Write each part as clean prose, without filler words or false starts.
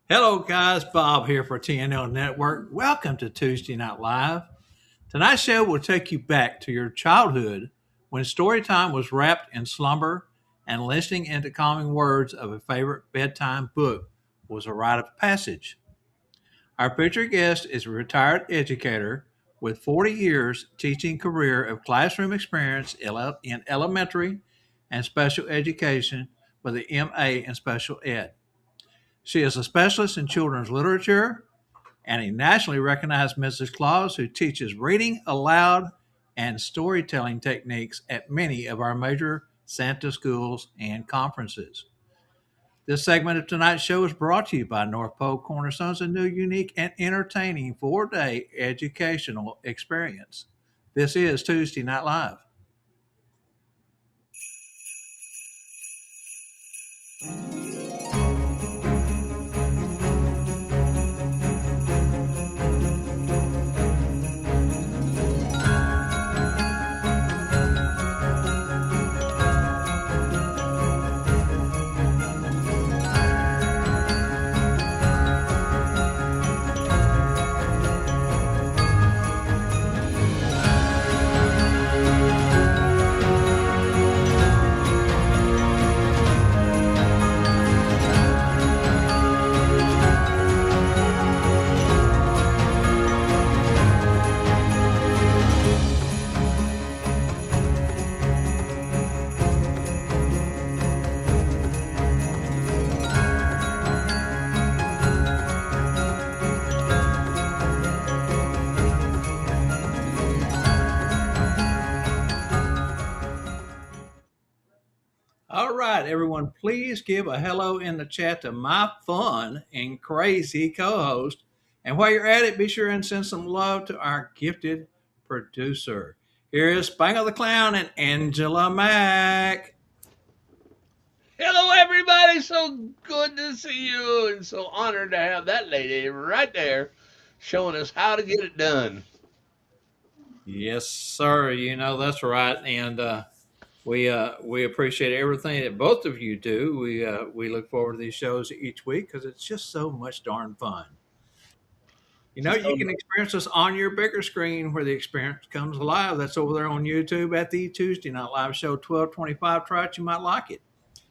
Hello, guys. Bob here for TNL Network. Welcome to Tuesday Night Live. Tonight's show will take you back to your childhood when story time was wrapped in slumber and listening into calming words of a favorite bedtime book was a rite of passage. Our featured guest is a retired educator with 40 years teaching career of classroom experience in elementary and special education with an MA in special ed. She is a specialist in children's literature and a nationally recognized Mrs. Claus who teaches reading aloud and storytelling techniques at many of our major Santa schools and conferences. This segment of tonight's show is brought to you by North Pole Cornerstones, a new, unique, and entertaining 4-day educational experience. This is Tuesday Night Live. All right, everyone, please give a hello in the chat to my fun and crazy co host. And while you're at it, be sure and send some love to our gifted producer. Here is Spangle the Clown and Angela Mack. Hello, everybody. So good to see you, and so honored to have that lady right there showing us how to get it done. Yes, sir. You know, that's right. And we appreciate everything that both of you do. We look forward to these shows each week because it's just so much darn fun. You know, you So, can experience us on your bigger screen where the experience comes alive. That's over there on YouTube at the Tuesday Night Live Show 1225. Try it, you might like it.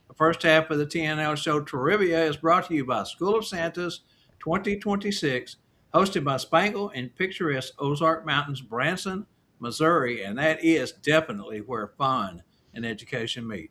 The first half of the TNL show Trivia is brought to you by School of Santas 2026, hosted by Spangle in picturesque Ozark Mountains, Branson, Missouri, and that is definitely where fun and education meet.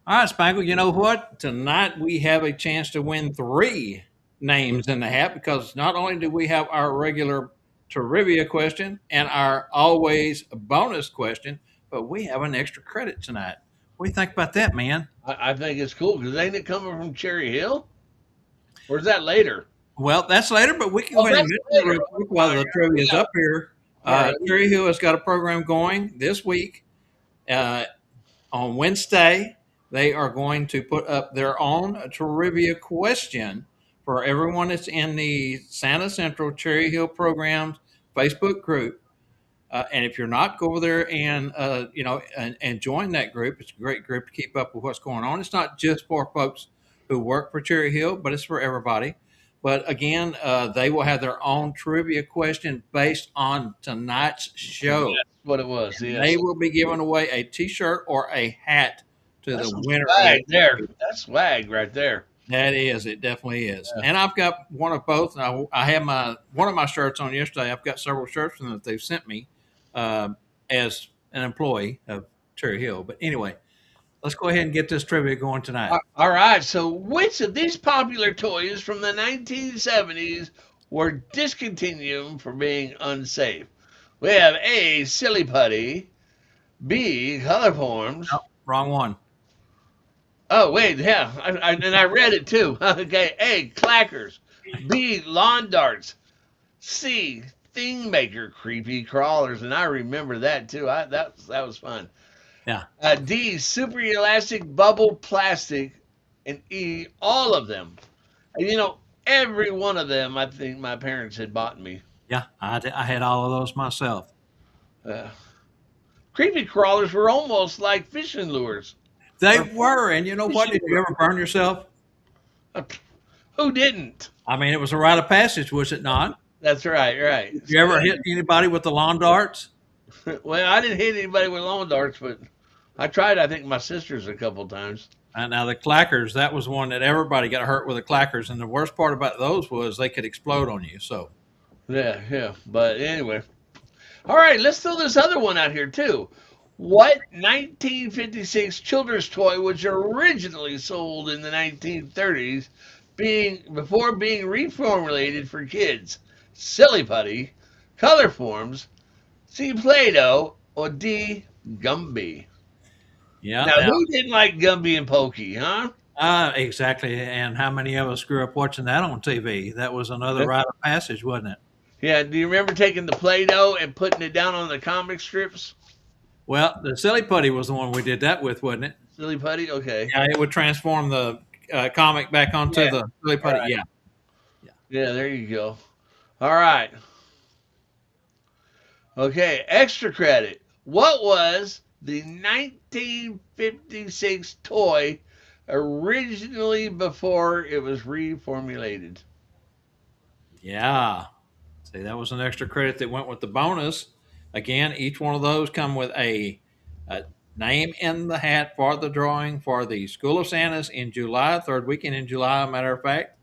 All right, Spangle, you know what? Tonight we have a chance to win three names in the hat because not only do we have our regular trivia question and our always bonus question, but we have an extra credit tonight. What do you think about that, man? I think it's cool because ain't it coming from Cherry Hill? Or is that later? Well, that's later, but we can go Oh, ahead and that's mention it later. real quick Oh, while the trivia is yeah. up here. All right. Cherry Hill has got a program going this week. Uh, on Wednesday, they are going to put up their own trivia question for everyone that's in the Santa Central Cherry Hill Programs Facebook group. And if you're not, go over there and and join that group. It's a great group to keep up with what's going on. It's not just for folks who work for Cherry Hill, but it's for everybody. But again, they will have their own trivia question based on tonight's show. That's what it was. They Yes. will be giving away a T-shirt or a hat to That's the some winner of swag each. there. That's swag right there. That is, it definitely is. Yeah. And I've got one of both. I have my one of my shirts on yesterday. I've got several shirts from them that they've sent me uh, as an employee of Cherry Hill. But anyway, Let's go ahead and get this trivia going tonight. All right. So, which of these popular toys from the 1970s were discontinued for being unsafe? We have A. Silly Putty, B. Color Forms. Nope, wrong one. Oh wait, yeah, and I read it too. Okay, A. Clackers, B. Lawn darts, C. Thing maker creepy crawlers, and I remember that too. That was fun. Yeah. D. Super elastic bubble plastic, and E. All of them. And every one of them, I think my parents had bought me. Yeah, I had all of those myself. Uh, Creepy crawlers were almost like fishing lures. They Or were, and you know what? fishing Did you ever burn yourself? lures. Who didn't? I mean, it was a rite of passage, was it not? That's right, right. Did you ever hit anybody with the lawn darts? Well, I didn't hit anybody with lawn darts, but I tried. I think my sisters a couple times. And now the clackers, that was one that everybody got hurt with the clackers, and the worst part about those was they could explode on you. So Yeah, yeah. But anyway, all right. Let's throw this other one out here too. What 1956 children's toy was originally sold in the 1930s, being before being reformulated for kids? Silly Putty, Color Forms, C. Play-Doh, or D. Gumby. yeah, Now, who didn't like Gumby and Pokey, huh? exactly. And how many of us grew up watching that on TV? That was another rite of passage, wasn't it? Yeah, do you remember taking the Play-Doh and putting it down on the comic strips? Well, the silly putty was the one we did that with, wasn't it? Silly Putty? Okay. Yeah, it would transform the comic back onto Yeah. the silly All putty. right. Yeah, Yeah, there you go. All right. Okay, extra credit. What was the 1956 toy originally before it was reformulated? yeah. See, that was an extra credit that went with the bonus. Again, each one of those come with a name in the hat for the drawing for the School of Santas in July, third weekend in July, matter of fact,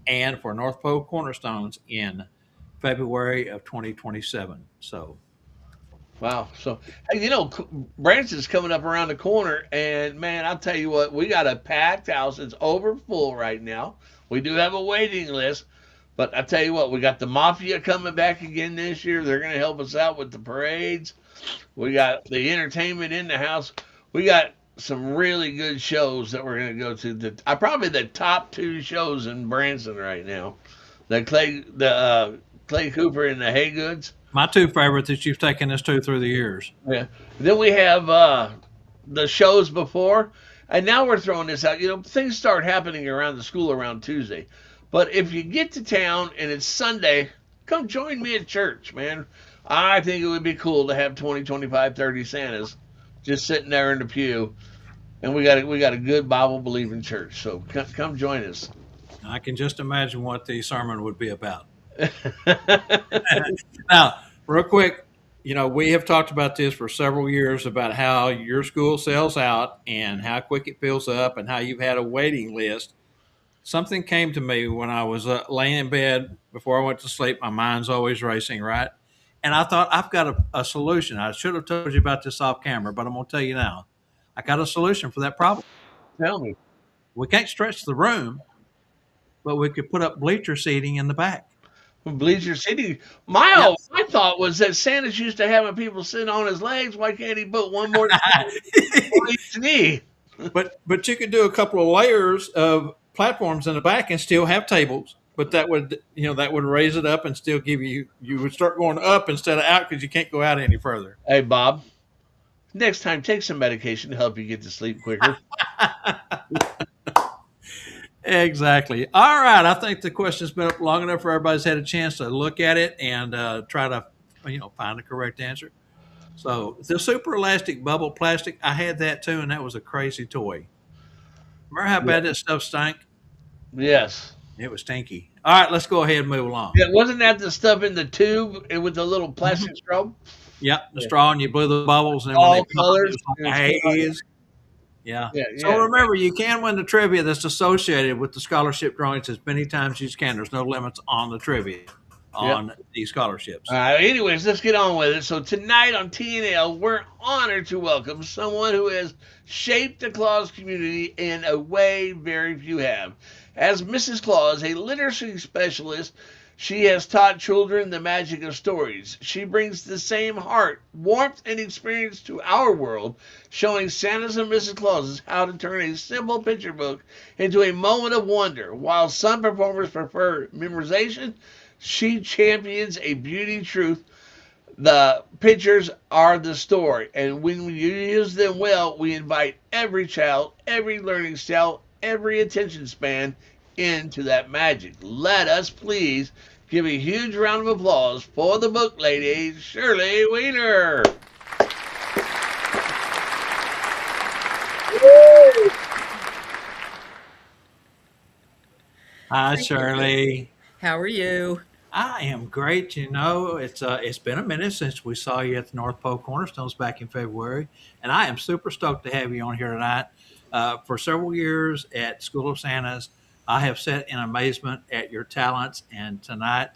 and for North Pole Cornerstones in February of 2027. So, Wow. So, hey, Branson's coming up around the corner, and man, I'll tell you what, we got a packed house. It's over full right now. We do have a waiting list, but I tell you what, we got the Mafia coming back again this year. They're going to help us out with the parades. We got the entertainment in the house. We got some really good shows that we're going to go to. Probably the top two shows in Branson right now. The Clay Cooper and the Haygoods. my two favorites that you've taken us to through the years. Yeah. Then we have the shows before, and now we're throwing this out. Things start happening around the school around Tuesday. But if you get to town and it's Sunday, come join me at church, man. I think it would be cool to have 20, 25, 30 Santas just sitting there in the pew. And we got a good Bible believing church. So come join us. I can just imagine what the sermon would be about. Now, real quick, we have talked about this for several years about how your school sells out and how quick it fills up and how you've had a waiting list. Something came to me when I was laying in bed before I went to sleep. My mind's always racing, right? And I thought, I've got a solution. I should have told you about this off camera, but I'm going to tell you now. I got a solution for that problem. Tell me. We can't stretch the room, but we could put up bleacher seating in the back. Bleacher City. Yeah. My thought was that Santa's used to having people sit on his legs. Why can't he put one more on each knee? But you could do a couple of layers of platforms in the back and still have tables. But that would raise it up and still give you would start going up instead of out because you can't go out any further. Hey, Bob, next time take some medication to help you get to sleep quicker. Exactly. All right. I think the question's been up long enough for everybody's had a chance to look at it and try to find the correct answer. So the super elastic bubble plastic, I had that too, and that was a crazy toy. Remember how bad that stuff stank? Yes. It was stinky. All right, let's go ahead and move along. Yeah, wasn't that the stuff in the tube with the little plastic straw? Yep, the straw, and you blew the bubbles, and then All when they colors. it was like haze. Yeah. Yeah, So yeah. remember, you can win the trivia that's associated with the scholarship drawings as many times as you can. There's no limits on the trivia. Yeah. on these scholarships. Anyways, let's get on with it. So tonight on TNL, we're honored to welcome someone who has shaped the Claus community in a way very few have. As Mrs. Claus, a literacy specialist, she has taught children the magic of stories. She brings the same heart, warmth, and experience to our world, showing Santas and Mrs. Clauses how to turn a simple picture book into a moment of wonder. While some performers prefer memorization, she champions a beauty truth. The pictures are the story, and when we use them well, we invite every child, every learning style, every attention span into that magic. Let us please give a huge round of applause for the book lady, Shirley Wenner. Hi, Thank you. Shirley. How are you? I am great. It's been a minute since we saw you at the North Pole Cornerstones back in February, and I am super stoked to have you on here tonight. For several years at School of Santas, I have sat in amazement at your talents, and tonight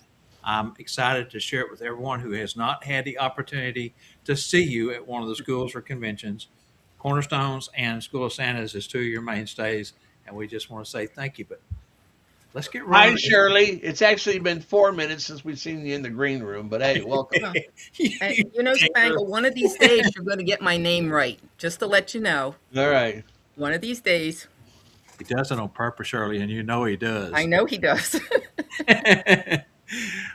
I'm excited to share it with everyone who has not had the opportunity to see you at one of the schools or conventions. Cornerstones and School of Santas is two of your mainstays, and we just want to say thank you. But let's get Hi, rolling. Shirley. It's actually been 4 minutes since we've seen you in the green room, but hey, welcome. Well, You Spangle, one of these days you're going to get my name right. Just to let you know, All right. one of these days. He does it on purpose, Shirley, and you know he I does. know he does.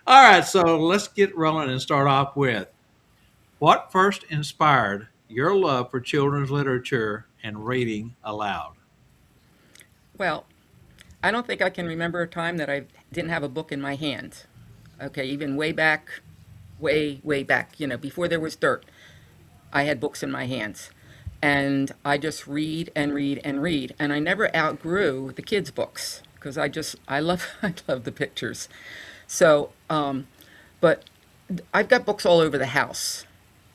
All right, so let's get rolling and start off with what first inspired your love for children's literature and reading aloud? Well, I don't think I can remember a time that I didn't have a book in my hand. Okay, even way back, way back, before there was dirt, I had books in my hands. And I just read and read and read. And I never outgrew the kids' books because I love, I love the pictures. So, but I've got books all over the house.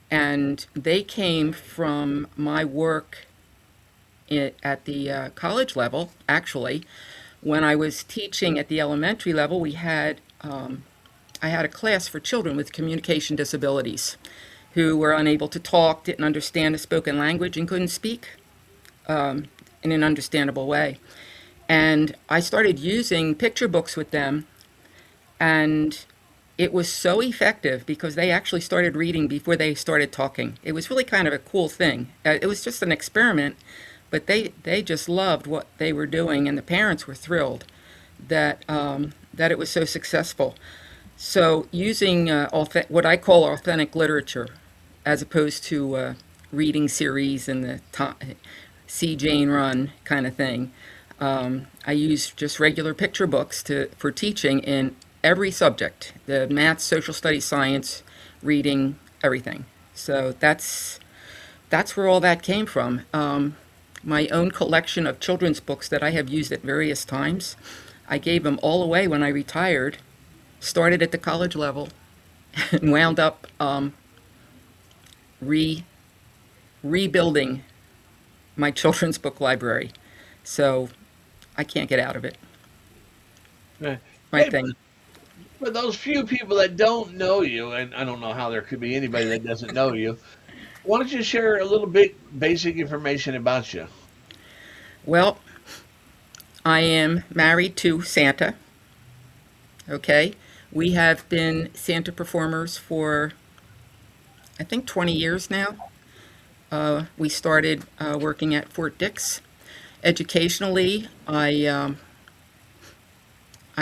And they came from my work at the college level, actually. When I was teaching at the elementary level, I had a class for children with communication disabilities who were unable to talk, didn't understand the spoken language, and couldn't speak in an understandable way. And I started using picture books with them, and it was so effective because they actually started reading before they started talking. It was really kind of a cool thing. It was just an experiment, but they just loved what they were doing, and the parents were thrilled that it was so successful. So using what I call authentic literature, as opposed to reading series and the See Jane Run kind of thing, I use just regular picture books for teaching in every subject: the math, social studies, science, reading, everything. So that's where all that came from. My own collection of children's books that I have used at various times, I gave them all away when I retired. Started at the college level and wound up rebuilding my children's book library. So I can't get out of it. Hey, My thing. for those few people that don't know you, and I don't know how there could be anybody that doesn't know you, why don't you share a little bit basic information about you? Well, I am married to Santa. Okay. We have been Santa performers for, I think, 20 years now. We started working at Fort Dix. Educationally, I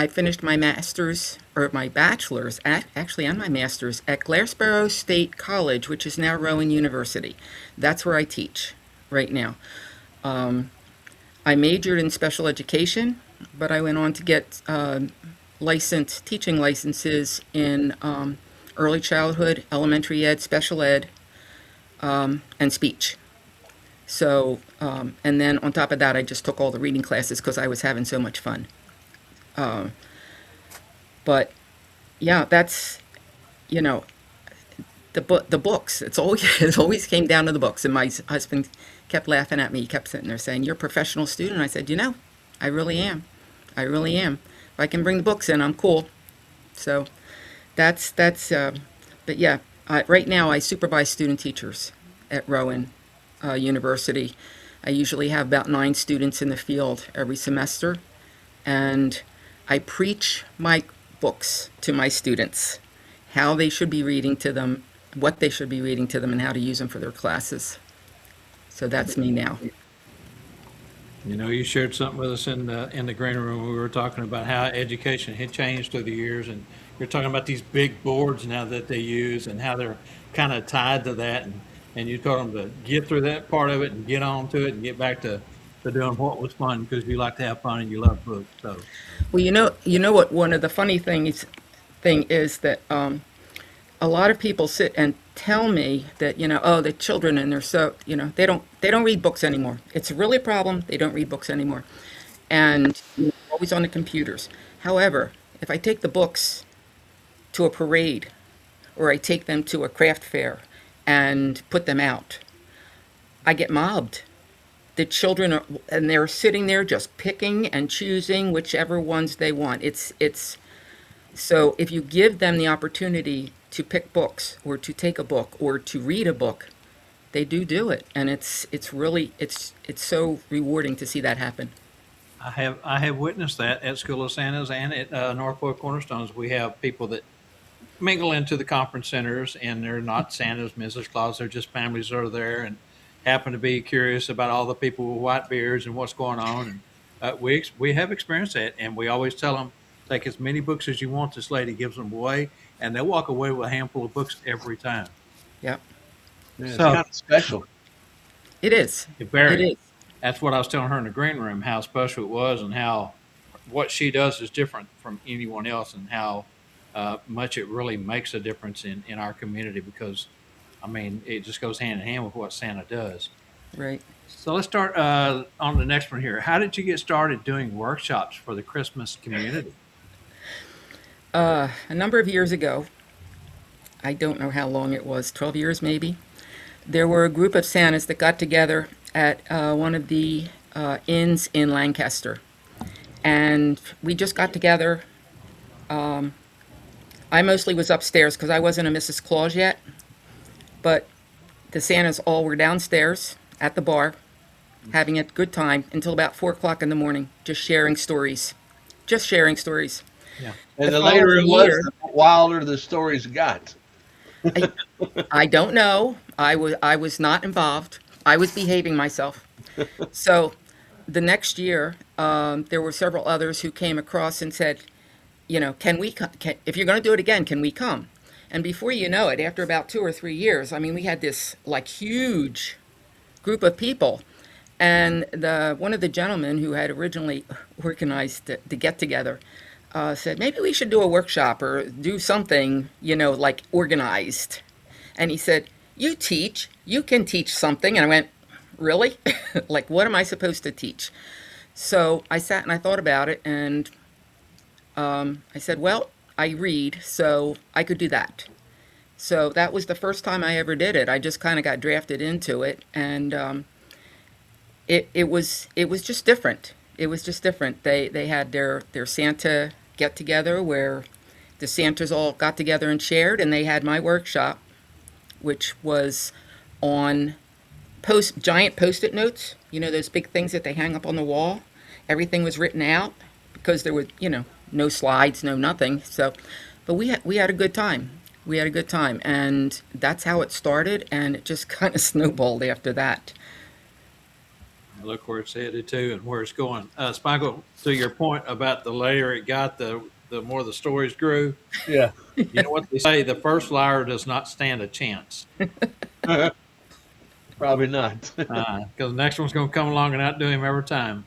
finished my master's, or my bachelor's, actually, and my master's at Glassboro State College, which is now Rowan University. That's where I teach right now. I majored in special education, but I went on to get teaching licenses in early childhood, elementary ed, special ed, and speech. So, and then on top of that, I just took all the reading classes because I was having so much fun. But yeah, that's, you know, the books. It's always it always came down to the books. And my husband kept laughing at me. He kept sitting there saying, "You're a professional student." I said, I really am. I really am. If I can bring the books in, I'm cool. So that's. But yeah, right now I supervise student teachers at Rowan University. I usually have about 9 students in the field every semester, and I preach my books to my students, how they should be reading to them, what they should be reading to them, and how to use them for their classes. So that's me now. You know, you shared something with us in the green room. We were talking about how education had changed through the years, and you're talking about these big boards now that they use and how they're kind of tied to that. And you told them to get through that part of it and get on to it and get back to doing what was fun because you like to have fun and you love books. So, Well, you know what? One of the funny thing is that a lot of people sit and tell me that oh, the children and they're so they don't read books anymore. It's really a problem. They don't read books anymore, and always on the computers. However, if I take the books to a parade or I take them to a craft fair and put them out, I get mobbed. The children are, and they're sitting there just picking and choosing whichever ones they want. It's so if you give them the opportunity to pick books or to take a book or to read a book, they do it, and it's really it's so rewarding to see that happen. I have witnessed that at School of Santas and at Norfolk Cornerstones. We have people that mingle into the conference centers, and they're not Santas, Mrs. Claus. They're just families that are there and happen to be curious about all the people with white beards and what's going on. And we have experienced that, and we always tell them take as many books as you want. This lady gives them away, and they walk away with a handful of books every time. Yep, Yeah, it's So kind of special. it is. it It varies. is. That's what I was telling her in the green room, how special it was, and how what she does is different from anyone else, and how much it really makes a difference in our community because, I mean, it just goes hand in hand with what Santa does. Right. So let's start on the next one here. How did you get started doing workshops for the Christmas community? A number of years ago, I don't know how long it was, 12 years maybe, there were a group of Santas that got together at one of the inns in Lancaster. And we just got together. I mostly was upstairs because I wasn't a Mrs. Claus yet, but the Santas all were downstairs at the bar having a good time until about 4 o'clock in the morning, just sharing stories. Just sharing stories. Yeah. And The the later it following was, year, the wilder the stories got. I, I don't know. I was not involved. I was behaving myself. So the next year, there were several others who came across and said, can we, if you're going to do it again, can we come? And before you know it, after about 2 or 3 years, I mean, we had this like huge group of people. And one of the gentlemen who had originally organized the get together said, maybe we should do a workshop or do something, like organized. And he said, you can teach something. And I went, really? Like, what am I supposed to teach? So I sat and I thought about it, and I said, well, I read, so I could do that. So that was the first time I ever did it. I just kind of got drafted into it, and it was just different. It was just different. They had their Santa get together where the Santas all got together and shared, and they had my workshop, which was on giant post-it notes. Those big things that they hang up on the wall. Everything was written out because there were no slides, no nothing. So, but we had a good time. We had a good time, and that's how it started, and it just kind of snowballed after that. Look where it's headed to and where it's going. Spiegel, to your point about the later it got, the more the stories grew. Yeah. You know what they say? The first liar does not stand a chance Probably not. because the next one's going to come along and outdo him every time.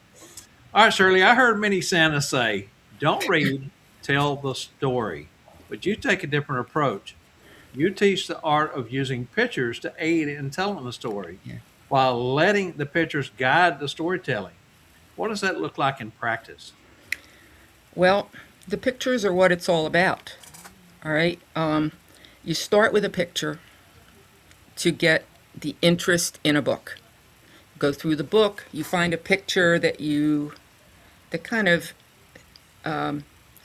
All right, Shirley, I heard many Santas say, don't read, tell the story. But you take a different approach. You teach the art of using pictures to aid in telling the story Yeah. while letting the pictures guide the storytelling. What does that look like in practice? Well, the pictures are what it's all about. All right. You start with a picture to get the interest in a book. Go through the book. You find a picture that kind of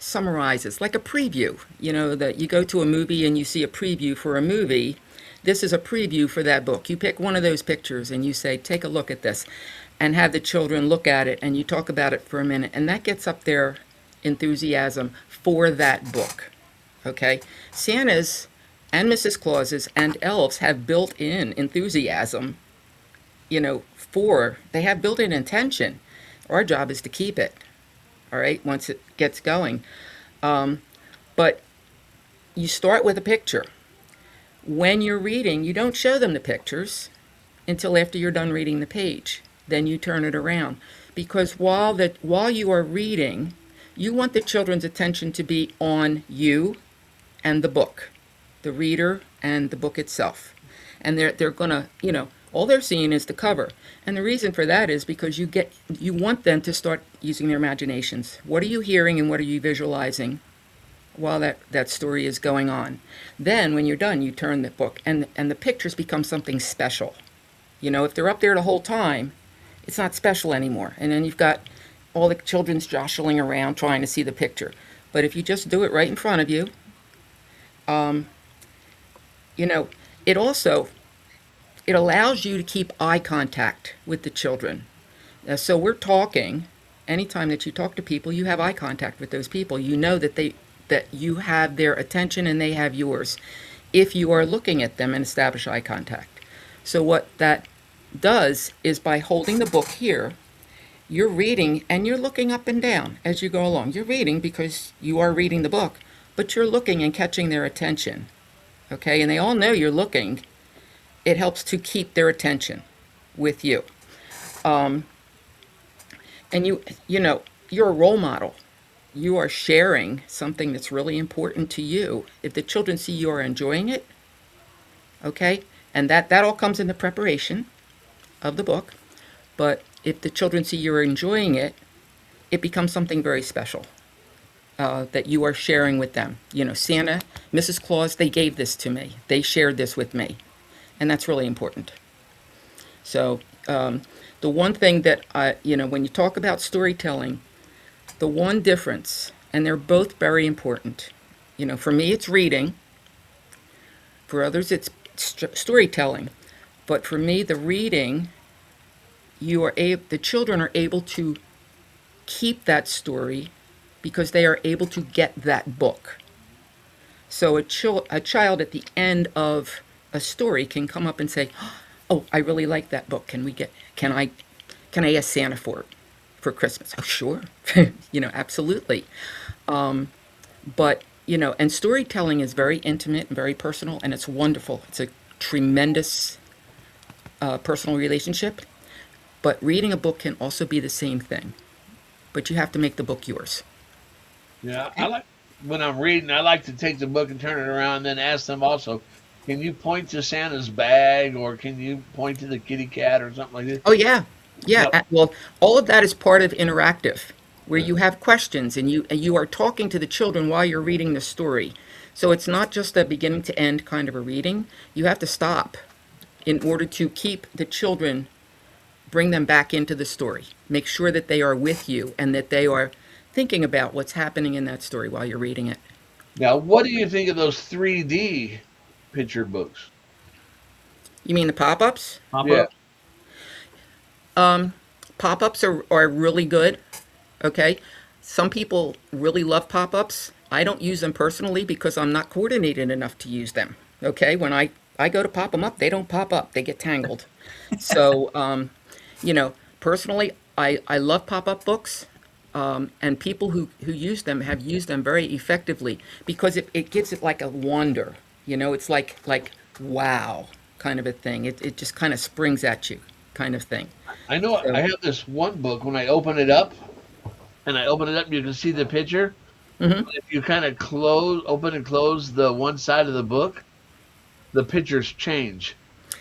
summarizes, like a preview. You know, that you go to a movie and you see a preview for a movie. This is a preview for that book. You pick one of those pictures and you say, take a look at this, and have the children look at it, and you talk about it for a minute, and that gets up their enthusiasm for that book. Okay? Santa's and Mrs. Claus's and elves have built-in enthusiasm, you know, they have built-in intention. Our job is to keep it, all right, once it gets going. But you start with a picture. When you're reading, you don't show them the pictures until after you're done reading the page. Then you turn it around. Because while you are reading, you want the children's attention to be on you and the book, the reader and the book itself. And they're gonna, you know, all they're seeing is the cover. And the reason for that is because you want them to start using their imaginations. What are you hearing and what are you visualizing while that story is going on? Then when you're done, you turn the book and the pictures become something special. You know, if they're up there the whole time, it's not special anymore. And then you've got all the children's jostling around trying to see the picture. But if you just do it right in front of you, you know, it allows you to keep eye contact with the children. So we're talking, anytime that you talk to people, you have eye contact with those people. You know that you have their attention and they have yours if you are looking at them and establish eye contact. So what that does is, by holding the book here, you're reading and you're looking up and down as you go along. You're reading because you are reading the book, but you're looking and catching their attention. Okay, and they all know you're looking. It helps to keep their attention with you. And you know, you're a role model. You are sharing something that's really important to you. If the children see you are enjoying it, okay, and that all comes in the preparation of the book, but if the children see you're enjoying it, it becomes something very special that you are sharing with them. You know, Santa, Mrs. Claus, they gave this to me. They shared this with me. And that's really important. So the one thing that, you know, when you talk about storytelling, the one difference, and they're both very important. You know, for me, it's reading. For others, it's storytelling. But for me, the reading, the children are able to keep that story because they are able to get that book. So a child at the end of a story can come up and say, "Oh, I really like that book. Can I ask Santa for it for Christmas?" Oh, sure. You know, absolutely. But, you know, and storytelling is very intimate and very personal, and it's wonderful. It's a tremendous personal relationship. But reading a book can also be the same thing. But you have to make the book yours. Yeah, when I'm reading, I like to take the book and turn it around and then ask them also, can you point to Santa's bag, or can you point to the kitty cat or something like this? Oh, yeah. Yeah. No. Well, all of that is part of interactive, where you have questions and you are talking to the children while you're reading the story. So it's not just a beginning to end kind of a reading. You have to stop in order to keep the children, bring them back into the story. Make sure that they are with you and that they are thinking about what's happening in that story while you're reading it. Now, what do you think of those 3D picture books? You mean the pop-ups? Pop Yeah. up. Pop-ups are really good. Okay. Some people really love pop-ups. I don't use them personally because I'm not coordinated enough to use them. Okay. When I go to pop them up, they don't pop up. They get tangled. So, you know, personally, I love pop-up books. And people who use them have used them very effectively because it gives it like a wonder. You know, it's like wow kind of a thing. It just kind of springs at you kind of thing. I know So, I have this one book, when I open it up, you can see the picture. mhm. If you kind of open and close the one side of the book, the pictures change.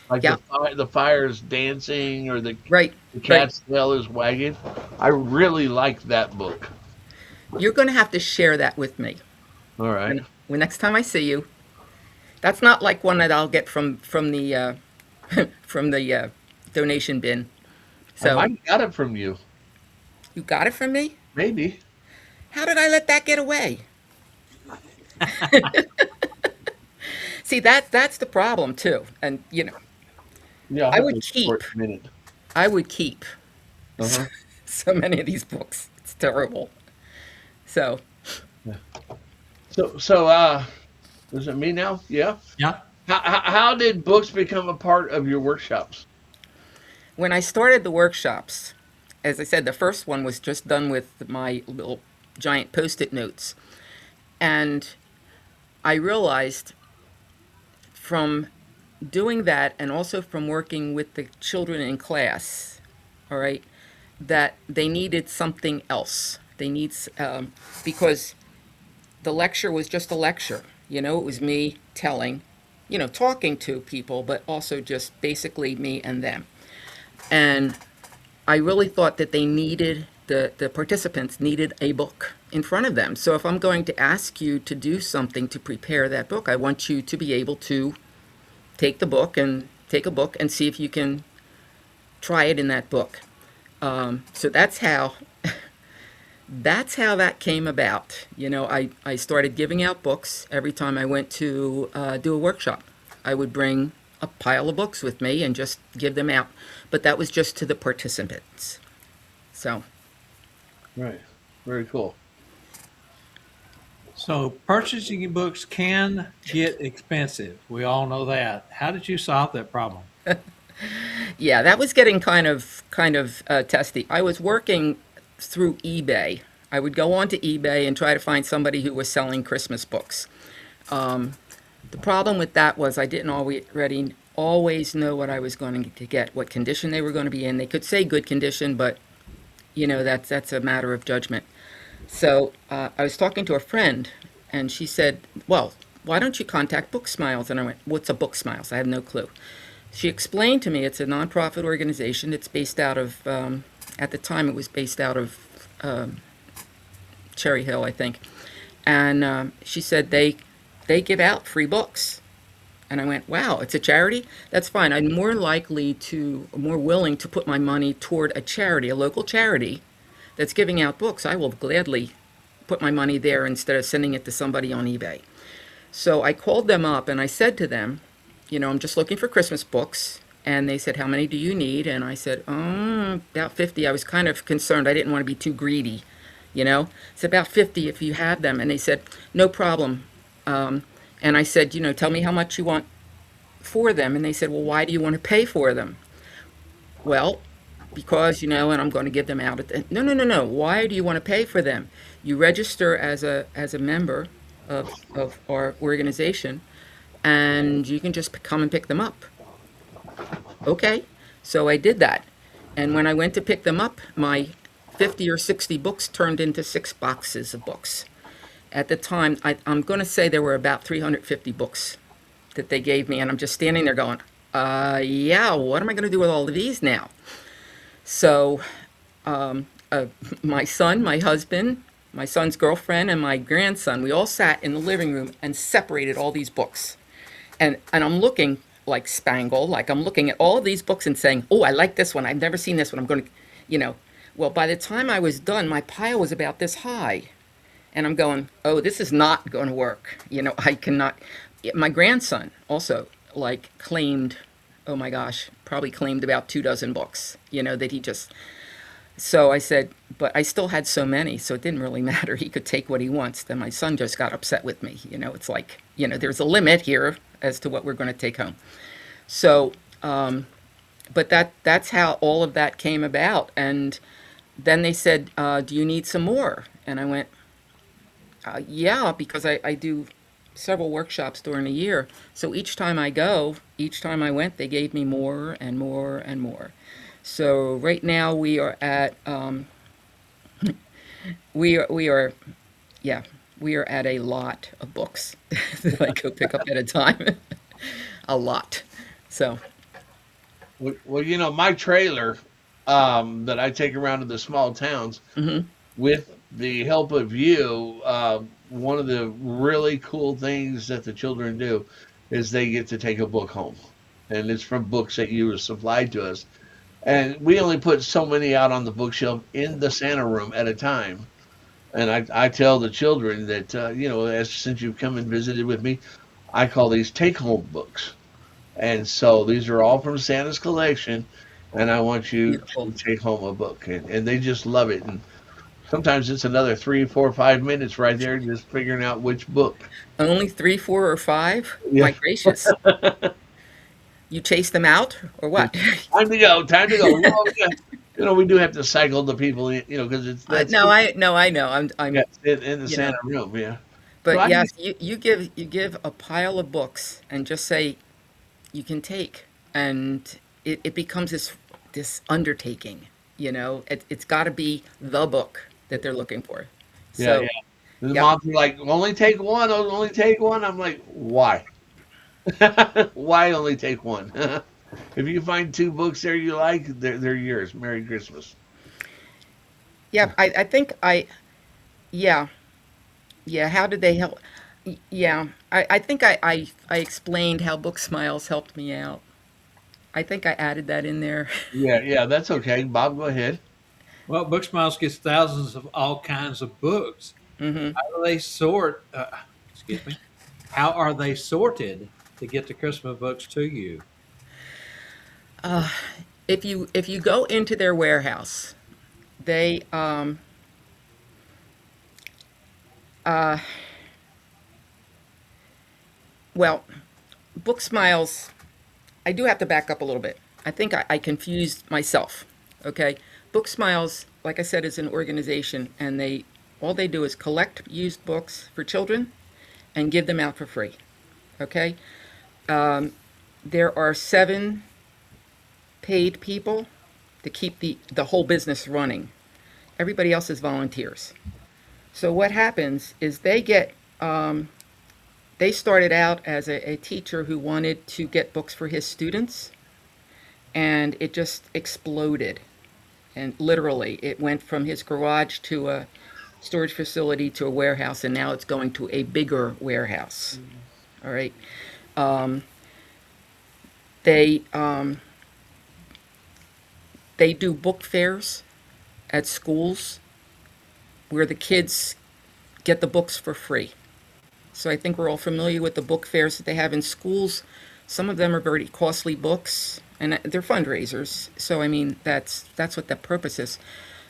Like Yeah, the fire's dancing, or the right, the right. cat's tail is wagging. I really like that book. You're going to have to share that with me All right. when next time I see you. That's not like one that I'll get from the from the donation bin. I So might have got it from you. you got it from me? Maybe. How did I let that get away? See, that's the problem too. And Yeah, I'll I have would to for keep, a minute. I would keep Uh-huh. so many of these books. It's terrible. So Yeah. Is it me now? Yeah. Yeah. How did books become a part of your workshops? when I started the workshops, as I said, the first one was just done with my little giant post-it notes, and I realized from doing that and also from working with the children in class, all right, that they needed something else. They need because the lecture was just a lecture. It was me telling, talking to people, but also just basically me and them. And I really thought that they needed the participants needed a book in front of them. So if I'm going to ask you to do something to prepare that book, I want you to be able to take a book and see if you can try it in that book. So that's how that came about. I started giving out books every time I went to do a workshop. I would bring a pile of books with me and just give them out. But that was just to the participants. So, Right. Very cool. So purchasing books can get expensive. We all know that. How did you solve that problem? yeah, that was getting kind of testy. I was working through eBay. I would go onto eBay and try to find somebody who was selling Christmas books. Um, the problem with that was I didn't always know what I was going to get, what condition they were going to be in. They could say good condition, but that's a matter of judgment. So I was talking to a friend, and she said, "Well, why don't you contact Book Smiles?" And I went, "What's a Book Smiles?" I had no clue. She explained to me it's a nonprofit organization. It's based out of, at the time, it was based out of um, Cherry Hill, I think. And she said they give out free books. And I went, wow, it's a charity? That's fine. I'm more willing to put my money toward a charity, a local charity that's giving out books. I will gladly put my money there instead of sending it to somebody on eBay. So I called them up and I said to them, I'm just looking for Christmas books. And they said, how many do you need? And I said, about 50. I was kind of concerned. I didn't want to be too greedy, It's about 50 if you have them. And they said, no problem. And I said, tell me how much you want for them. And they said, well, why do you want to pay for them? Well, because, and I'm going to give them out at the, no, no, no, no. Why do you want to pay for them? You register as a member of our organization, and you can just come and pick them up. Okay. So I did that. And when I went to pick them up, my 50 or 60 books turned into 6 boxes of books. At the time, I'm going to say there were about 350 books that they gave me, and I'm just standing there going, yeah, what am I going to do with all of these now? So my son, my husband, my son's girlfriend, and my grandson, we all sat in the living room and separated all these books. And I'm looking like Spangle, like I'm looking at all of these books and saying, oh, I like this one. I've never seen this one. I'm going to. Well, by the time I was done, my pile was about this high. And I'm going, oh, this is not going to work. I cannot. My grandson also, claimed, oh my gosh, probably claimed about 24 books, that he just. So I said, but I still had so many, so it didn't really matter. He could take what he wants. Then my son just got upset with me. It's like, there's a limit here as to what we're going to take home. So, but that's how all of that came about. And then they said, do you need some more? And I went, yeah, because I do several workshops during the year. So each time I went, they gave me more and more and more. So right now we are at we are yeah, we are at a lot of books that I go pick up at a time. A lot. So Well, my trailer that I take around to the small towns, mhm. with the help of you, one of the really cool things that the children do is they get to take a book home. And it's from books that you supplied to us. And we only put so many out on the bookshelf in the Santa room at a time. And I tell the children that, as since you've come and visited with me, I call these take home books. And so these are all from Santa's collection, and I want you Beautiful. to take home a book. And they just love it. And sometimes it's another 3, 4, 5 minutes right there just figuring out which book. Only three, four, or five? Yeah. My gracious. You chase them out or what? Time to go. Time to go. Well, yeah, we do have to cycle the people, because it's that's No, I know. yeah, I'm, in the you know. Santa room. Yeah. So But I yes, just you give a pile of books and just say you can take, and it becomes this undertaking. It's got to be the book that they're looking for. yeah, yeah. So, The yep. moms are like, only take one. Oh, only take one. I'm like, why? Why only take one? If you find two books there you like, they're yours. Merry Christmas. Yep. I think yeah, yeah. How did they help? Yeah. I think I explained how Book Smiles helped me out. I think I added that in there. Yeah, yeah, that's okay. Bob, go ahead. Well, Booksmiles gets thousands of all kinds of books. Hmm. How do they sort? Excuse me. How are they sorted to get the Christmas books to you? If you go into their warehouse, they well, Book Smiles. I do have to back up a little bit. I think I confused myself. Okay, Book Smiles, like I said, is an organization, and they all they do is collect used books for children and give them out for free. Okay, there are 7 paid people to keep the whole business running. Everybody else is volunteers. So what happens is they started out as a teacher who wanted to get books for his students, and it just exploded. And literally, it went from his garage to a storage facility to a warehouse, and now it's going to a bigger warehouse. All right. They they do book fairs at schools where the kids get the books for free. So I think we're all familiar with the book fairs that they have in schools. Some of them are very costly books, and they're fundraisers. So I mean, that's what the purpose is.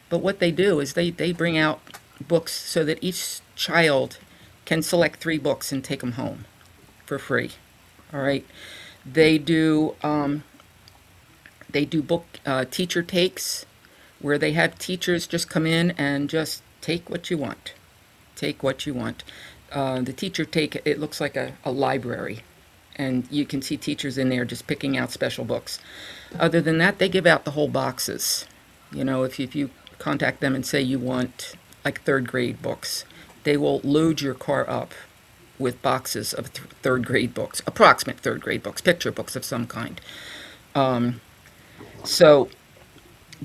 But what they do is they bring out books so that each child can select 3 books and take them home for free. All right. They do book teacher takes where they have teachers just come in and just take what you want. Take what you want. The teacher take, it looks like a library, and you can see teachers in there just picking out special books. Other than that, they give out the whole boxes. If you contact them and say you want like third grade books, they will load your car up with boxes of third grade books, approximate third grade books, picture books of some kind. So,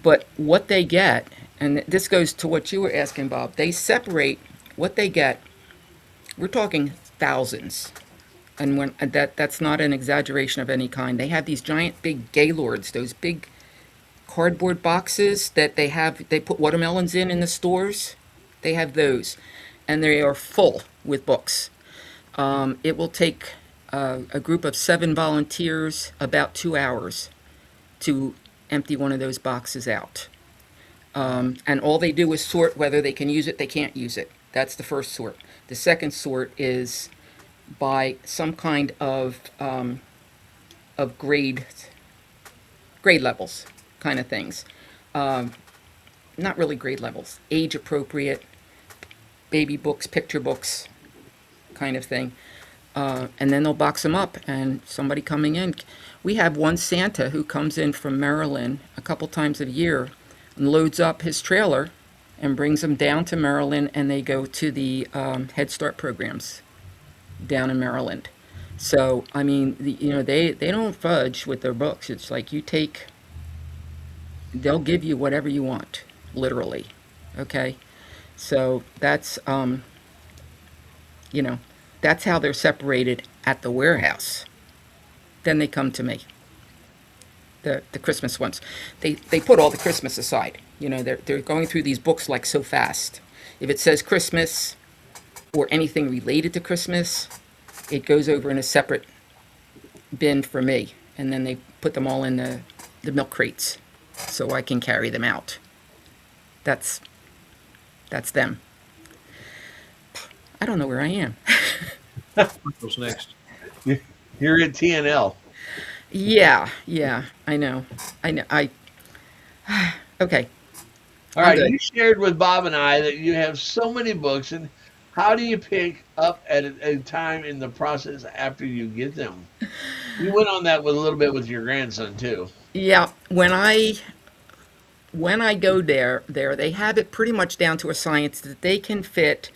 but what they get, and this goes to what you were asking, Bob, they separate what they get. We're talking thousands. And that's not an exaggeration of any kind. They have these giant big gaylords, those big cardboard boxes that they put watermelons in the stores. They have those, and they are full with books. It will take a group of 7 volunteers about 2 hours to empty one of those boxes out. And all they do is sort whether they can use it, they can't use it. That's the first sort. The second sort is by some kind of grade levels kind of things. Not really grade levels, age appropriate, baby books, picture books, kind of thing. And then they'll box them up, and somebody coming in. We have one Santa who comes in from Maryland a couple times a year and loads up his trailer and brings them down to Maryland, and they go to the Head Start programs down in Maryland. So, I mean, they don't fudge with their books. It's like they'll give you whatever you want, literally. Okay? So you know, that's how they're separated at the warehouse. Then they come to me, the Christmas ones. They put all the Christmas aside. They're going through these books like so fast. If it says Christmas or anything related to Christmas, it goes over in a separate bin for me. And then they put them all in the milk crates so I can carry them out. That's them. I don't know where I am. What's next? You're at TNL. Yeah, I know. Okay, All I'm right, good. you shared with Bob and I that you have so many books, and how do you pick up at a time in the process after you get them? You went on that with a little bit with your grandson too. Yeah, when I go there they have it pretty much down to a science that they can fit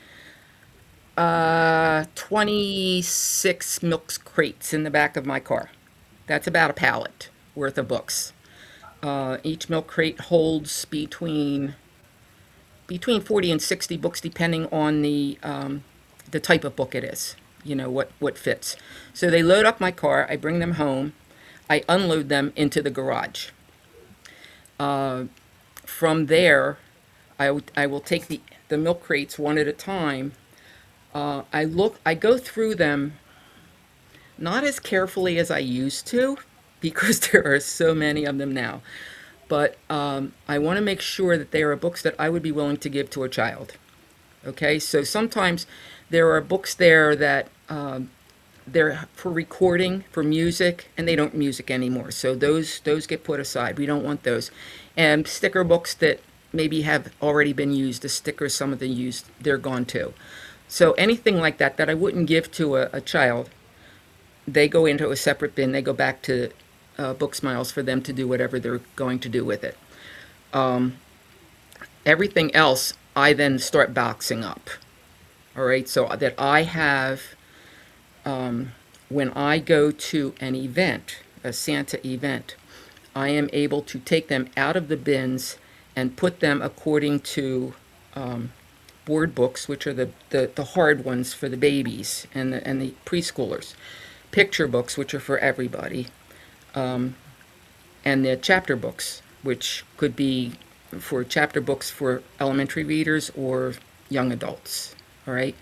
26 milk crates in the back of my car. That's about a pallet worth of books. Each milk crate holds between 40 and 60 books, depending on the type of book it is. You know what fits. So they load up my car. I bring them home. I unload them into the garage. From there, I will take the milk crates one at a time. I go through them not as carefully as I used to because there are so many of them now. But I want to make sure that they are books that I would be willing to give to a child. Okay, so sometimes there are books there that they're for recording, for music, and they don't music anymore. So those get put aside. We don't want those. And sticker books that maybe have already been used, the stickers, some of them used, they're gone too. So anything like that that I wouldn't give to a child, they go into a separate bin. They go back to Book Smiles for them to do whatever they're going to do with it. Everything else, I then start boxing up. All right, so that I have, when I go to an event, a Santa event, I am able to take them out of the bins and put them according to board books, which are the hard ones for the babies and the preschoolers, picture books, which are for everybody, and the chapter books, which could be for chapter books for elementary readers or young adults. All right.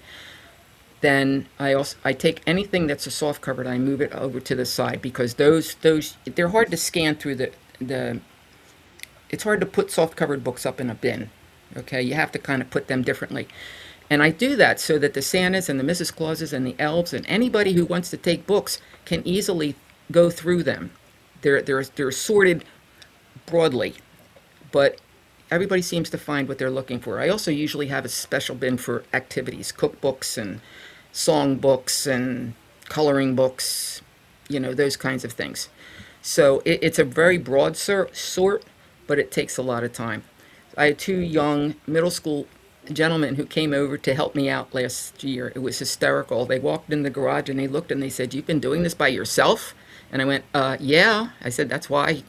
Then I take anything that's a soft cover and I move it over to the side because those they're hard to scan through the it's hard to put soft covered books up in a bin. Okay, you have to kind of put them differently. And I do that so that the Santas and the Mrs. Clauses and the elves and anybody who wants to take books can easily go through them. They're sorted broadly, but everybody seems to find what they're looking for. I also usually have a special bin for activities, cookbooks and song books and coloring books, those kinds of things. So it's a very broad sort, but it takes a lot of time. I had two young middle school gentlemen who came over to help me out last year. It was hysterical. They walked in the garage and they looked and they said, "You've been doing this by yourself?" And I went, "Yeah." I said, "That's why."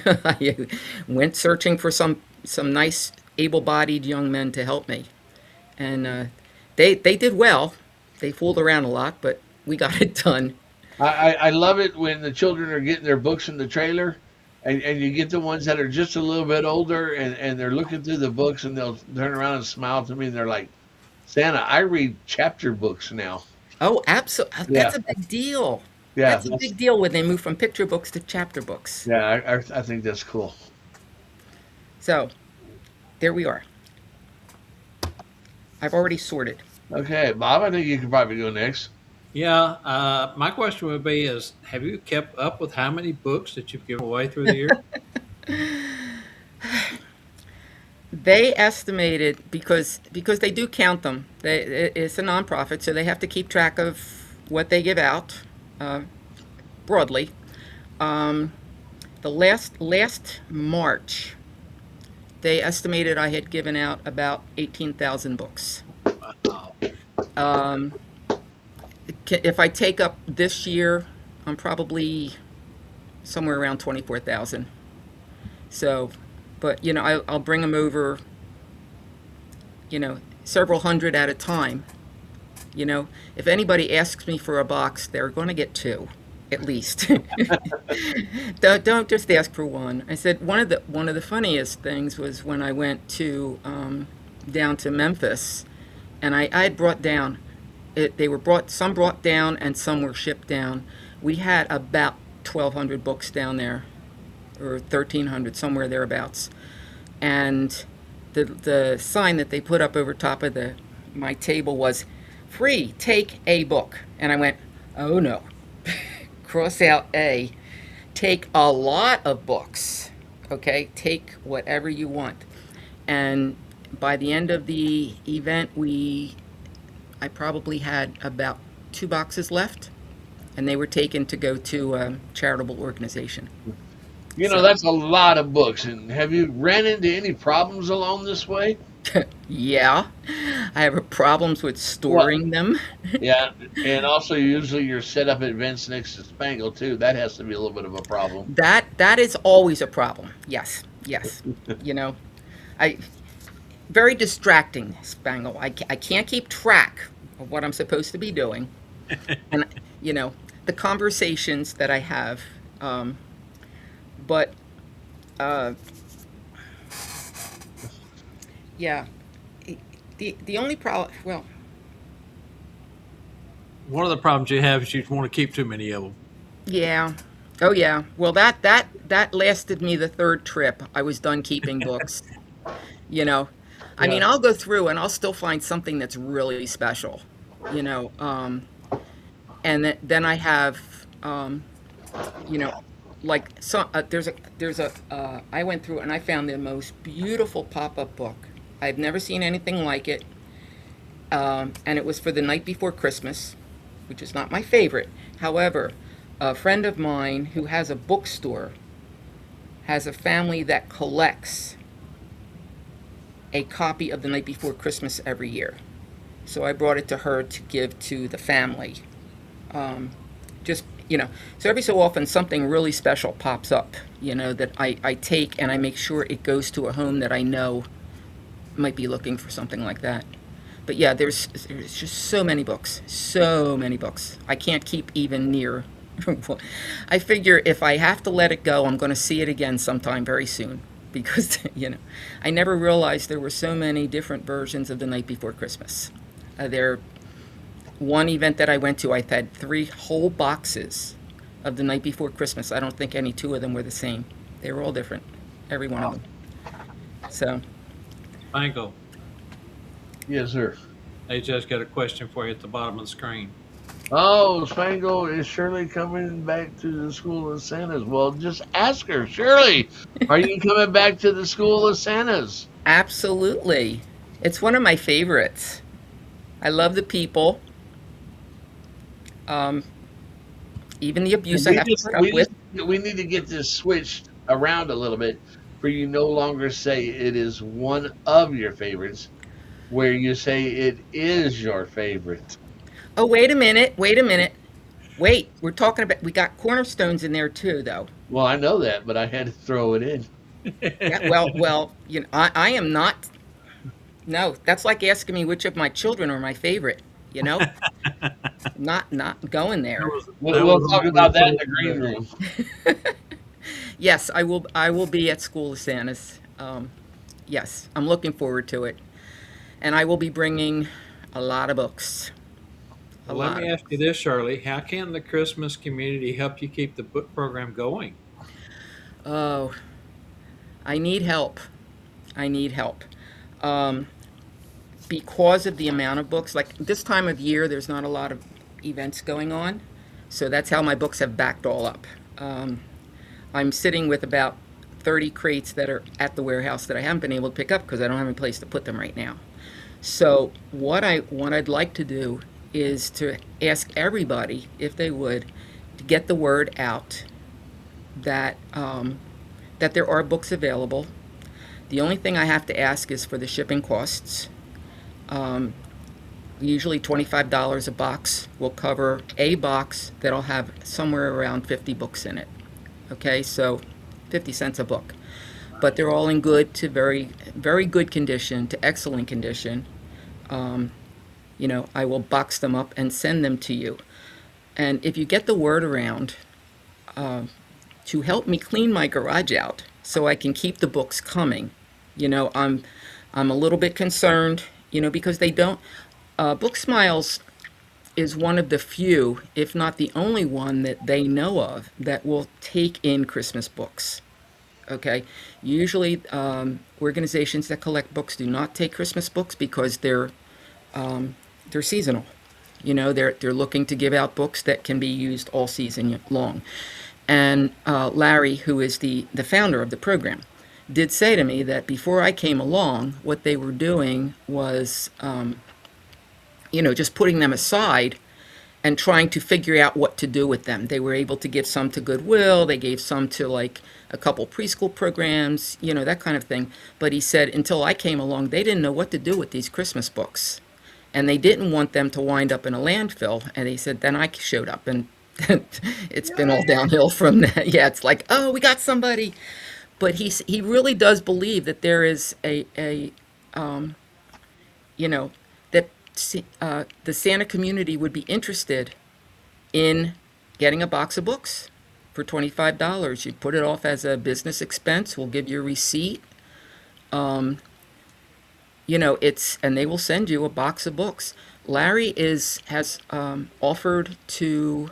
I went searching for some nice able-bodied young men to help me, and they did well. They fooled around a lot, but we got it done. I love it when the children are getting their books in the trailer, and you get the ones that are just a little bit older, and they're looking through the books, and they'll turn around and smile to me, and they're like, "Santa, I read chapter books now." Oh, absolutely. Yeah, That's a big deal. yeah, That's a big deal when they move from picture books to chapter books. yeah. I think that's cool. So there we are. I've already sorted. Okay, Bob, I think you could probably go next. Yeah, my question would be: Is have you kept up with how many books that you've given away through the years? They estimated because they do count them. It's a nonprofit, so they have to keep track of what they give out broadly. Um, the last March, they estimated I had given out about 18,000 books. Wow. Um, if I take up this year, I'm probably somewhere around 24,000. So, but I'll bring them over, several hundred at a time. If anybody asks me for a box, they're going to get two, at least. Don't just ask for one. I said one of the funniest things was when I went to down to Memphis, and I had brought down. They were brought. Some brought down, and some were shipped down. We had about 1,200 books down there, or 1,300, somewhere thereabouts. And the sign that they put up over top of the my table was, "Free, take a book." And I went, "Oh no." Cross out A. Take a lot of books. Okay? Take whatever you want. And by the end of the event, I probably had about 2 boxes left, and they were taken to go to a charitable organization. So, That's a lot of books. And have you ran into any problems along this way? yeah, I have problems with Well, storing them. yeah, and also usually you're set up at events next to Spangle too. That has to be a little bit of a problem. That is always a problem. Yes, yes. You know, I very distracting, Spangle. I can't keep track of what I'm supposed to be doing, and you know the conversations that I have. Um, but uh, yeah, the only problem. Well, One of the problems you have is you want to keep too many of them. yeah. Oh yeah. Well, that lasted me the third trip. I was done keeping books. You know, I Yeah. mean, I'll go through and I'll still find something that's really special. You know, and then I have, um, you know, like there's a I went through and I found the most beautiful pop-up book. I've never seen anything like it, and it was for the night before Christmas, which is not my favorite. However, a friend of mine who has a bookstore has a family that collects a copy of the night before Christmas every year. So I brought it to her to give to the family. Um, just so every so often something really special pops up, that I take and I make sure it goes to a home that I know might be looking for something like that. But yeah, there's just so many books. I can't keep even near. I figure if I have to let it go, I'm going to see it again sometime very soon because I never realized there were so many different versions of the night before Christmas. There One event that I went to, I had 3 whole boxes of the night before Christmas. I don't think any two of them were the same. They were all different, every one of Wow. them. So, Bangle, Yes, sir. they just got a question for you at the bottom of the screen. Oh, Spangle is Shirley coming back to the School of Santas? Well, just ask her, Shirley, are you coming back to the School of Santas? absolutely. It's one of my favorites. I love the people, um, even the And abuse I have to put up with. we need to get this switched around a little bit for you no longer say it is one of your favorites, where you say it is your favorite. Oh, wait a minute. Wait a minute. Wait. We got cornerstones in there too, though. Well, I know that, but I had to throw it in. Yeah, well, I am not. No, that's like asking me which of my children are my favorite. You know, not going That there. was We'll, that we'll was talk a about that in little the green room. Yes, I will. I will be at School of Santas. Yes, I'm looking forward to it, and I will be bringing a lot of books. A Well, let lot me of ask you books. this, Shirley. How can the Christmas community help you keep the book program going? Oh, I need help. I need help. Um, because of the amount of books. Like this time of year, there's not a lot of events going on, so that's how my books have backed all up. Um, I'm sitting with about 30 crates that are at the warehouse that I haven't been able to pick up because I don't have any place to put them right now. So what I'd like to do is to ask everybody if they would to get the word out that that there are books available. The only thing I have to ask is for the shipping costs. Um, Usually $25 a box will cover a box that'll have somewhere around 50 books in it. Okay, so 50 cents a book. But they're all in good to very, very good condition to excellent condition. Um, I will box them up and send them to you. And if you get the word around to help me clean my garage out so I can keep the books coming, I'm I'm a little bit concerned, because they don't. Book Smiles is one of the few, if not the only one that they know of that will take in Christmas books. Okay, usually organizations that collect books do not take Christmas books because they're seasonal. They're looking to give out books that can be used all season long. And Larry, who is the founder of the program, did say to me that before I came along, what they were doing was, just putting them aside and trying to figure out what to do with them. They were able to give some to Goodwill, they gave some to like a couple preschool programs, that kind of thing. But he said until I came along, they didn't know what to do with these Christmas books. And they didn't want them to wind up in a landfill. And he said, then I showed up and it's been all downhill from that. Yeah, it's like, oh, we got somebody. But he really does believe that there is that the Santa community would be interested in getting a box of books for $25. You put it off as a business expense. We'll give you a receipt. And they will send you a box of books. Larry has offered to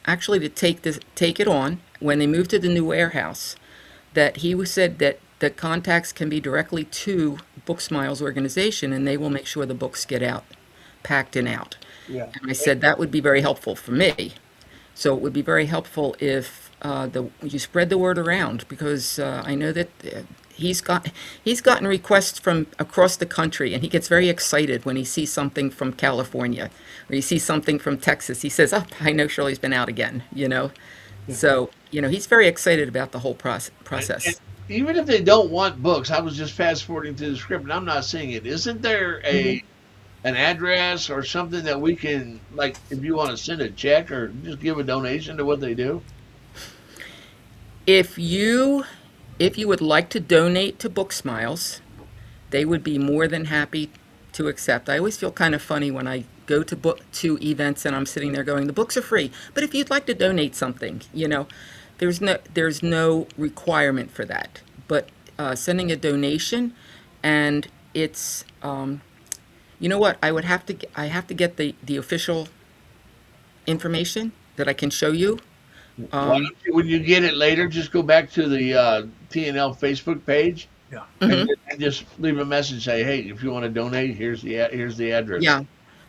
actually to take it on when they move to the new warehouse. That said that the contacts can be directly to Book Smiles organization, and they will make sure the books get out, packed and out. Yeah. And I said that would be very helpful for me. So it would be very helpful if you spread the word around, because I know that he's gotten requests from across the country, and he gets very excited when he sees something from California or he sees something from Texas. He says, "Oh, I know Shirley's been out again." So he's very excited about the whole process. And even if they don't want books, I was just fast forwarding through the script, and I'm not seeing it. Isn't there an address or something that we can, like, if you want to send a check or just give a donation to what they do? If you would like to donate to Book Smiles, they would be more than happy to accept. I always feel kind of funny when I go to events and I'm sitting there going, the books are free. But if you'd like to donate something, there's no requirement for that. But sending a donation, and it's you know what? I have to get the official information that I can show you. Why don't you, when you get it later, just go back to the TNL Facebook page Yeah. and just leave a message. Say, hey, if you want to donate, here's the address.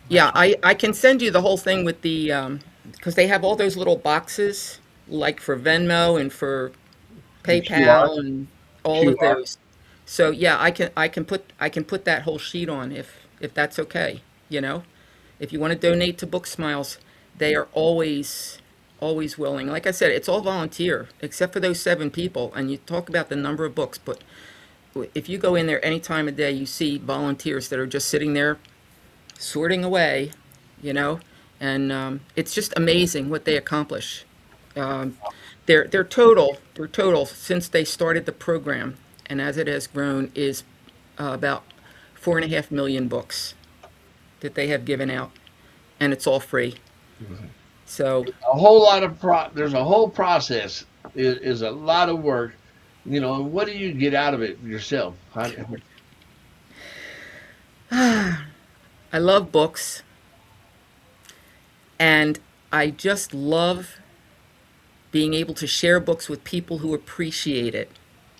Yeah, I can send you the whole thing with the because they have all those little boxes like for Venmo and for PayPal and all of QR. those. So yeah, I can put that whole sheet on if that's okay. If you want to donate to Book Smiles, they are always willing. Like I said, it's all volunteer except for those 7 people. And you talk about the number of books, but if you go in there any time of day, you see volunteers that are just sitting there sorting away, and it's just amazing what they accomplish. Their total since they started the program and as it has grown is about 4.5 million books that they have given out, and it's all free. So A whole lot of there's a whole process. Is a lot of work, and what do you get out of it yourself? I love books, and I just love being able to share books with people who appreciate it.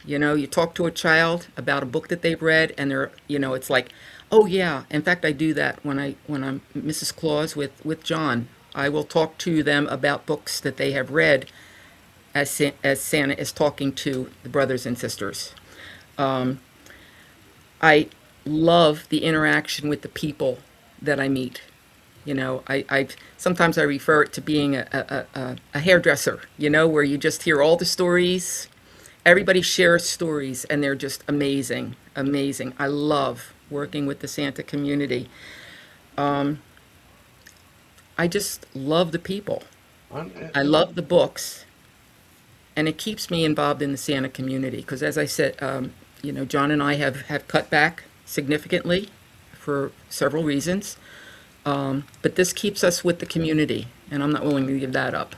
You talk to a child about a book that they've read, and it's like, oh yeah. In fact, I do that when I'm Mrs. Claus with John. I will talk to them about books that they have read as Santa is talking to the brothers and sisters. I love the interaction with the people that I meet. I sometimes I refer it to being a hairdresser, where you just hear all the stories. Everybody shares stories, and they're just amazing, amazing. I love working with the Santa community. I just love the people. I love the books, and it keeps me involved in the Santa community because, as I said, John and I have cut back significantly for several reasons. But this keeps us with the community, and I'm not willing to give that up.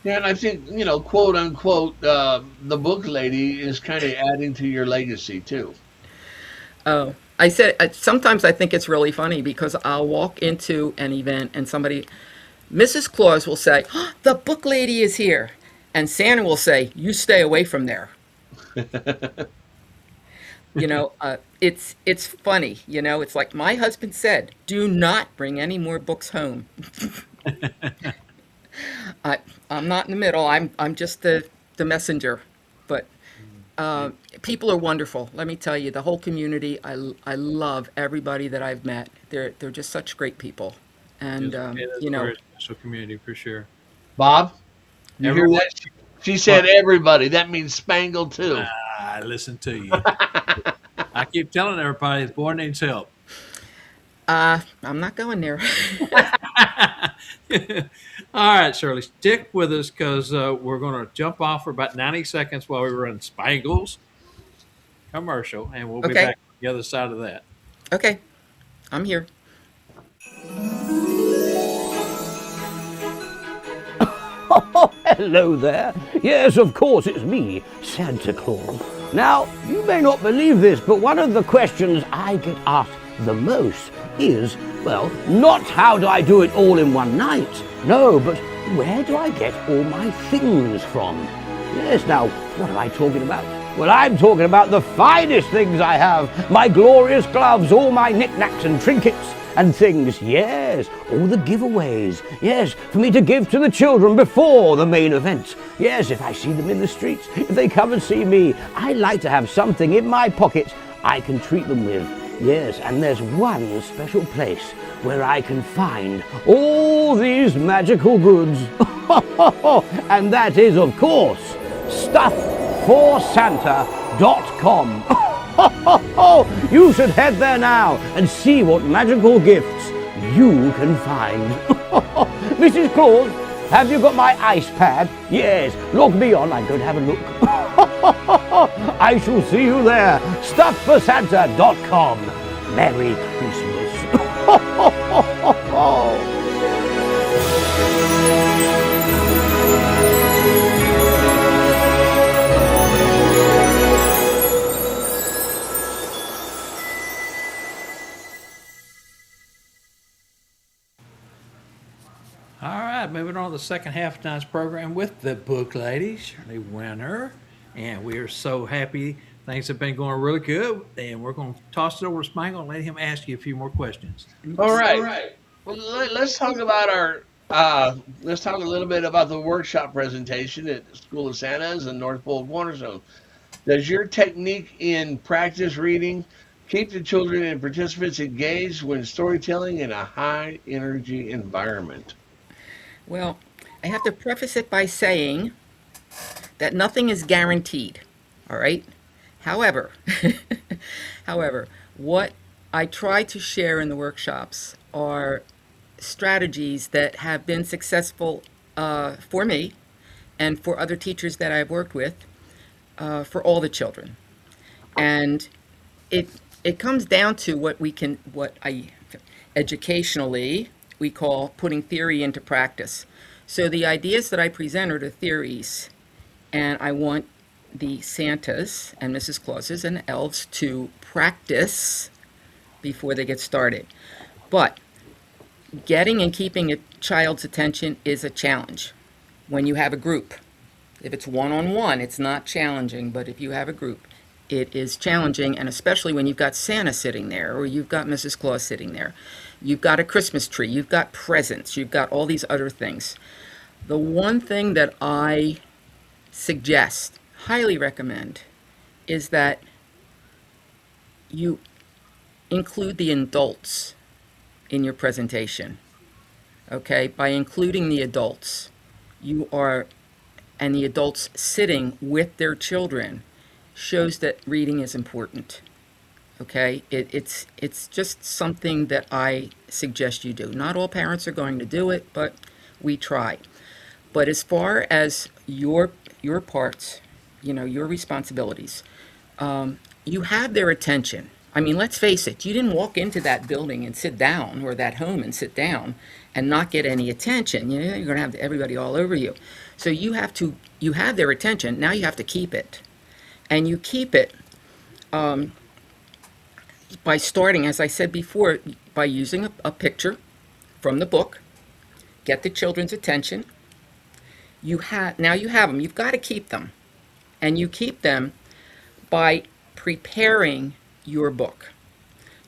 Yeah, and I think, quote unquote, the book lady is kind of adding to your legacy too. Oh, I said sometimes I think it's really funny because I'll walk into an event and somebody, Mrs. Claus will say, "Oh, the book lady is here," and Santa will say, "You stay away from there." It's funny. It's like my husband said, "Do not bring any more books home." I I'm not in the middle. I'm just the messenger, but people are wonderful. Let me tell you, the whole community. I love everybody that I've met. They're just such great people, and It is a very special community for sure. Bob, you hear Everyone, that? She what? said everybody. That means Spangled too. I listen to you. I keep telling everybody the boy needs help. I'm not going there. All right, Shirley, stick with us because we're going to jump off for about 90 seconds while we run Spangles commercial, and we'll be Okay, back on the other side of that. okay, I'm here. Oh, hello there. Yes, of course, it's me, Santa Claus. Now, you may not believe this, but one of the questions I get asked the most is, well, not how do I do it all in one night? No, but where do I get all my things from? Yes, now, what am I talking about? Well, I'm talking about the finest things I have. My glorious gloves, all my knickknacks and trinkets and things. Yes, all the giveaways. Yes, for me to give to the children before the main event. Yes, if I see them in the streets, if they come and see me, I like to have something in my pocket I can treat them with. Yes, and there's one special place where I can find all these magical goods. And that is, of course, stuffforsanta.com. You should head there now and see what magical gifts you can find. Mrs. Claus, have you got my ice pad? Yes, log me on, I'm going to have a look. I shall see you there. Stuffforsanta.com. Merry Christmas. All right, moving on to the second half of tonight's program with the book lady, Shirley Wenner. And we are so happy. Things have been going really good. And we're going to toss it over to Spangle and let him ask you a few more questions. All right. Well, let's talk about our. Let's talk a little bit about the workshop presentation at School of Santa's and North Pole Cornerstone. Does your technique in practice reading keep the children and participants engaged when storytelling in a high energy environment? Well, I have to preface it by saying that nothing is guaranteed. All right. However, however, what I try to share in the workshops are strategies that have been successful for me and for other teachers that I've worked with for all the children. And it comes down to what I educationally we call putting theory into practice. So the ideas that I present are the theories, and I want the Santas and Mrs. Clauses and elves to practice before they get started. But getting and keeping a child's attention is a challenge when you have a group. If it's one-on-one, it's not challenging, but if you have a group, it is challenging, and especially when you've got Santa sitting there or you've got Mrs. Claus sitting there. You've got a Christmas tree, you've got presents, you've got all these other things. The one thing that I suggest, highly recommend, is that you include the adults in your presentation. Okay? By including the adults, and the adults sitting with their children shows that reading is important. Okay, it's just something that I suggest you do. Not all parents are going to do it, but we try. But as far as your parts, your responsibilities, you have their attention. I mean, let's face it, you didn't walk into that building and sit down, or that home and sit down and not get any attention. You're going to have everybody all over you. So you have their attention. Now you have to keep it. And you keep it by starting, as I said before, by using a picture from the book, get the children's attention. Now you have them. You've got to keep them, and you keep them by preparing your book,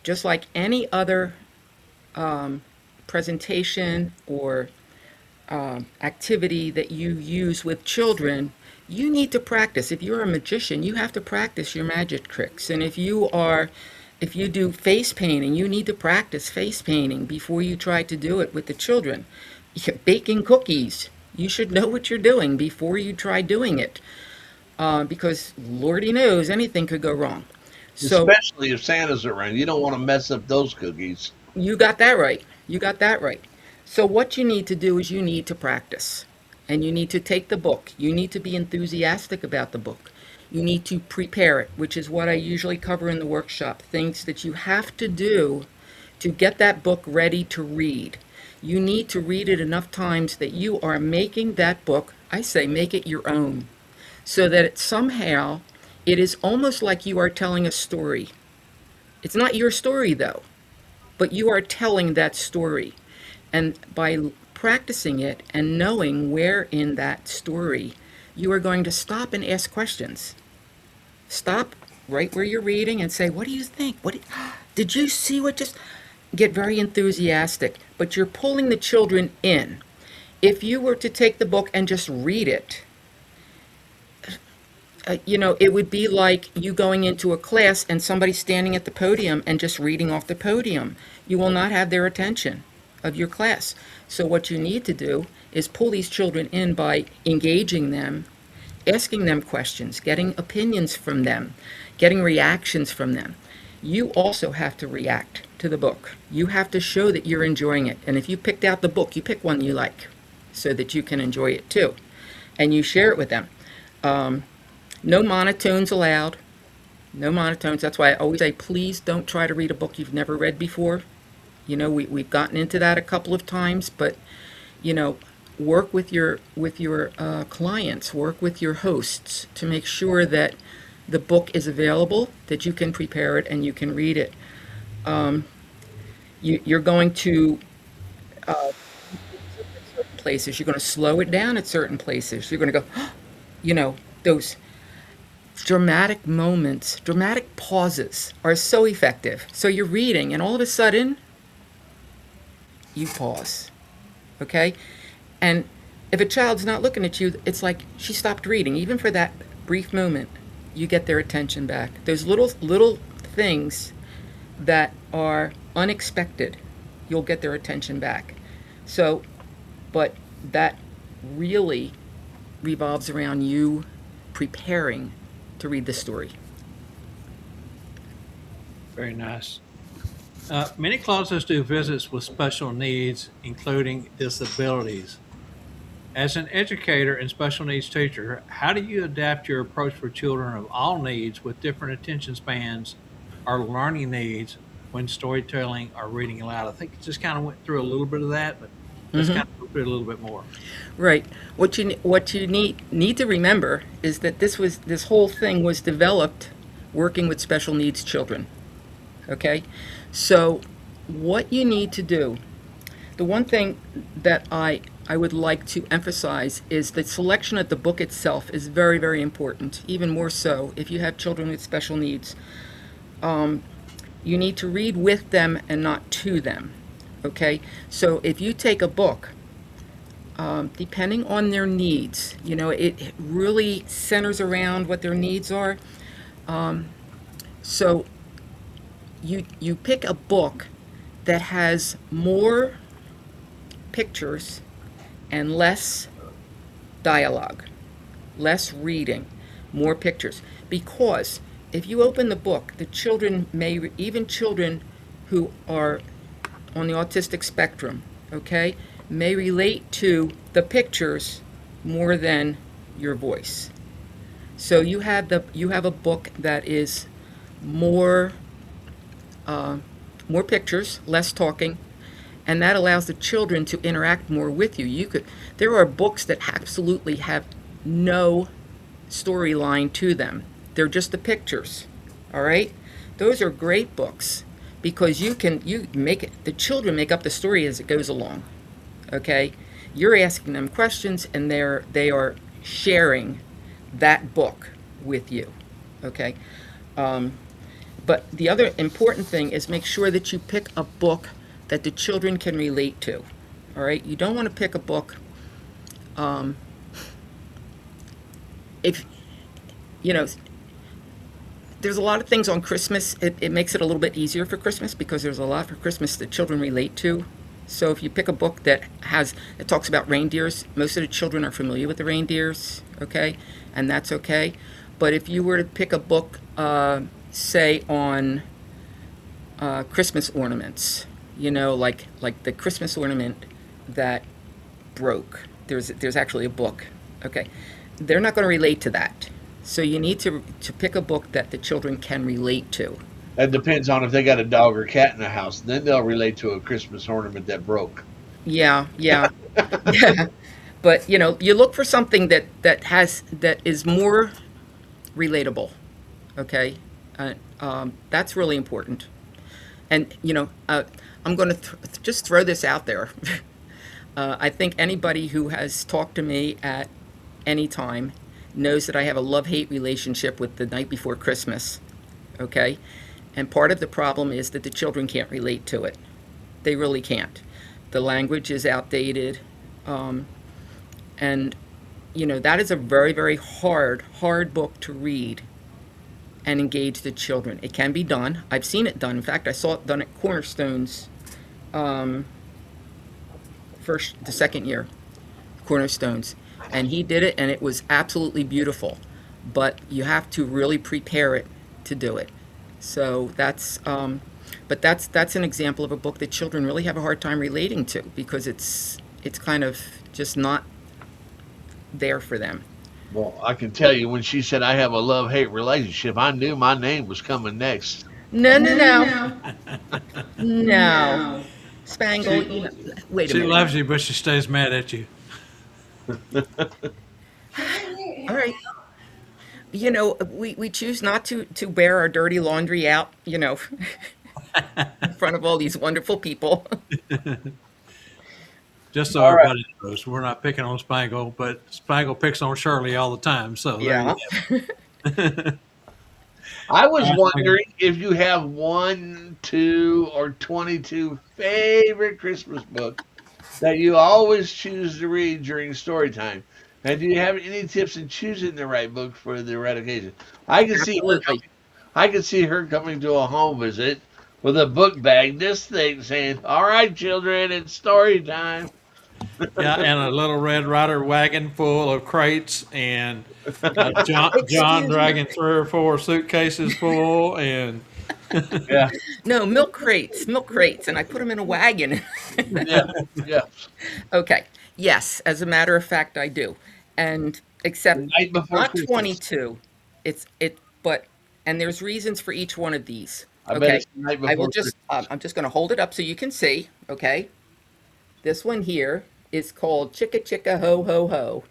just like any other presentation or activity that you use with children. You need to practice. If you're a magician, you have to practice your magic tricks. And if you do face painting, you need to practice face painting before you try to do it with the children. Baking cookies, you should know what you're doing before you try doing it, because Lordy knows anything could go wrong. So Especially if Santa's around. You don't want to mess up those cookies. you got that right. You got that right. So what you need to do is you need to practice. And you need to take the book. You need to be enthusiastic about the book. You need to prepare it, which is what I usually cover in the workshop. Things that you have to do to get that book ready to read. You need to read it enough times that you are making that book, I say make it your own, so that it is almost like you are telling a story. It's not your story though, but you are telling that story. And by practicing it and knowing where in that story, you are going to stop and ask questions. Stop right where you're reading and say, what do you think? Did you see what just... Get very enthusiastic, but you're pulling the children in. If you were to take the book and just read it, it would be like you going into a class and somebody standing at the podium and just reading off the podium. You will not have their attention of your class. So what you need to do is pull these children in by engaging them, asking them questions, getting opinions from them, getting reactions from them. You also have to react to the book. You have to show that you're enjoying it. And if you picked out the book, you pick one you like so that you can enjoy it too. And you share it with them. No monotones allowed. No monotones. That's why I always say, please don't try to read a book you've never read before. We've gotten into that a couple of times, but, work with your clients, work with your hosts to make sure that the book is available, that you can prepare it and you can read it. You're going to certain places. You're going to slow it down at certain places. You're going to go, those dramatic moments, dramatic pauses are so effective. So you're reading and all of a sudden you pause. Okay? And if a child's not looking at you, it's like she stopped reading. Even for that brief moment, you get their attention back. There's little things that are unexpected. You'll get their attention back. So, but that really revolves around you preparing to read the story. Very nice. Many closets do visits with special needs, including disabilities. As an educator and special needs teacher, how do you adapt your approach for children of all needs with different attention spans or learning needs when storytelling or reading aloud? I think it just kind of went through a little bit of that, but let's kind of go through it a little bit more. Right. What you need to remember is that this whole thing was developed working with special needs children. Okay? So what you need to do, the one thing that I would like to emphasize is that selection of the book itself is very, very important, even more so if you have children with special needs. You need to read with them and not to them. Okay? So if you take a book, depending on their needs, it really centers around what their needs are. So you pick a book that has more pictures and less dialogue, less reading, more pictures. Because if you open the book, the children even children who are on the autistic spectrum, okay, may relate to the pictures more than your voice. So you have a book that is more pictures, less talking, and that allows the children to interact more with you. There are books that absolutely have no storyline to them. They're just the pictures, all right? Those are great books because you make it, the children make up the story as it goes along. Okay, you're asking them questions and they are sharing that book with you. Okay, but the other important thing is make sure that you pick a book that the children can relate to. All right, you don't want to pick a book if you know there's a lot of things on Christmas. It makes it a little bit easier for Christmas because there's a lot for Christmas that children relate to. So if you pick a book that talks about reindeers, most of the children are familiar with the reindeers, okay, and that's okay. But if you were to pick a book, say on Christmas ornaments, like the Christmas ornament that broke. There's actually a book, okay. They're not going to relate to that. So you need to pick a book that the children can relate to. That depends on if they got a dog or cat in the house. Then they'll relate to a Christmas ornament that broke. Yeah, yeah, yeah. But you look for something that is more relatable. Okay, that's really important. And I'm going to just throw this out there. I think anybody who has talked to me at any time knows that I have a love-hate relationship with The Night Before Christmas. Okay, and part of the problem is that the children can't relate to it. They really can't. The language is outdated, and that is a very, very hard book to read and engage the children. It can be done. I've seen it done. In fact, I saw it done at Cornerstone's the second year, Cornerstones, and he did it, and it was absolutely beautiful. But you have to really prepare it to do it. So that's an example of a book that children really have a hard time relating to because it's kind of just not there for them. Well, I can tell you when she said I have a love-hate relationship, I knew my name was coming next. No. Spangle, wait a She minute. loves you, but she stays mad at you. All right. We choose not to bear our dirty laundry out, in front of all these wonderful people. Just so All right. everybody knows, we're not picking on Spangle, but Spangle picks on Shirley all the time. So there Yeah. you go. I was wondering if you have 1, 2, or 22 favorite Christmas book that you always choose to read during story time. And do you have any tips in choosing the right book for the right occasion? I can see her Absolutely. coming, I can see her coming to a home visit with a book bag, this thing saying, "All right, children, it's story time." Yeah, and a little Red Ryder wagon full of crates, and John Excuse me. dragging 3 or 4 suitcases full, and Yeah, No, milk crates, and I put them in a wagon. yeah, yeah. Okay. Yes, as a matter of fact, I do. And The except night before not Christmas. 22. And there's reasons for each one of these. I bet Okay. it's the night I will before just, Christmas. I'm just going to hold it up so you can see. Okay. This one here is called Chicka Chicka Ho Ho Ho.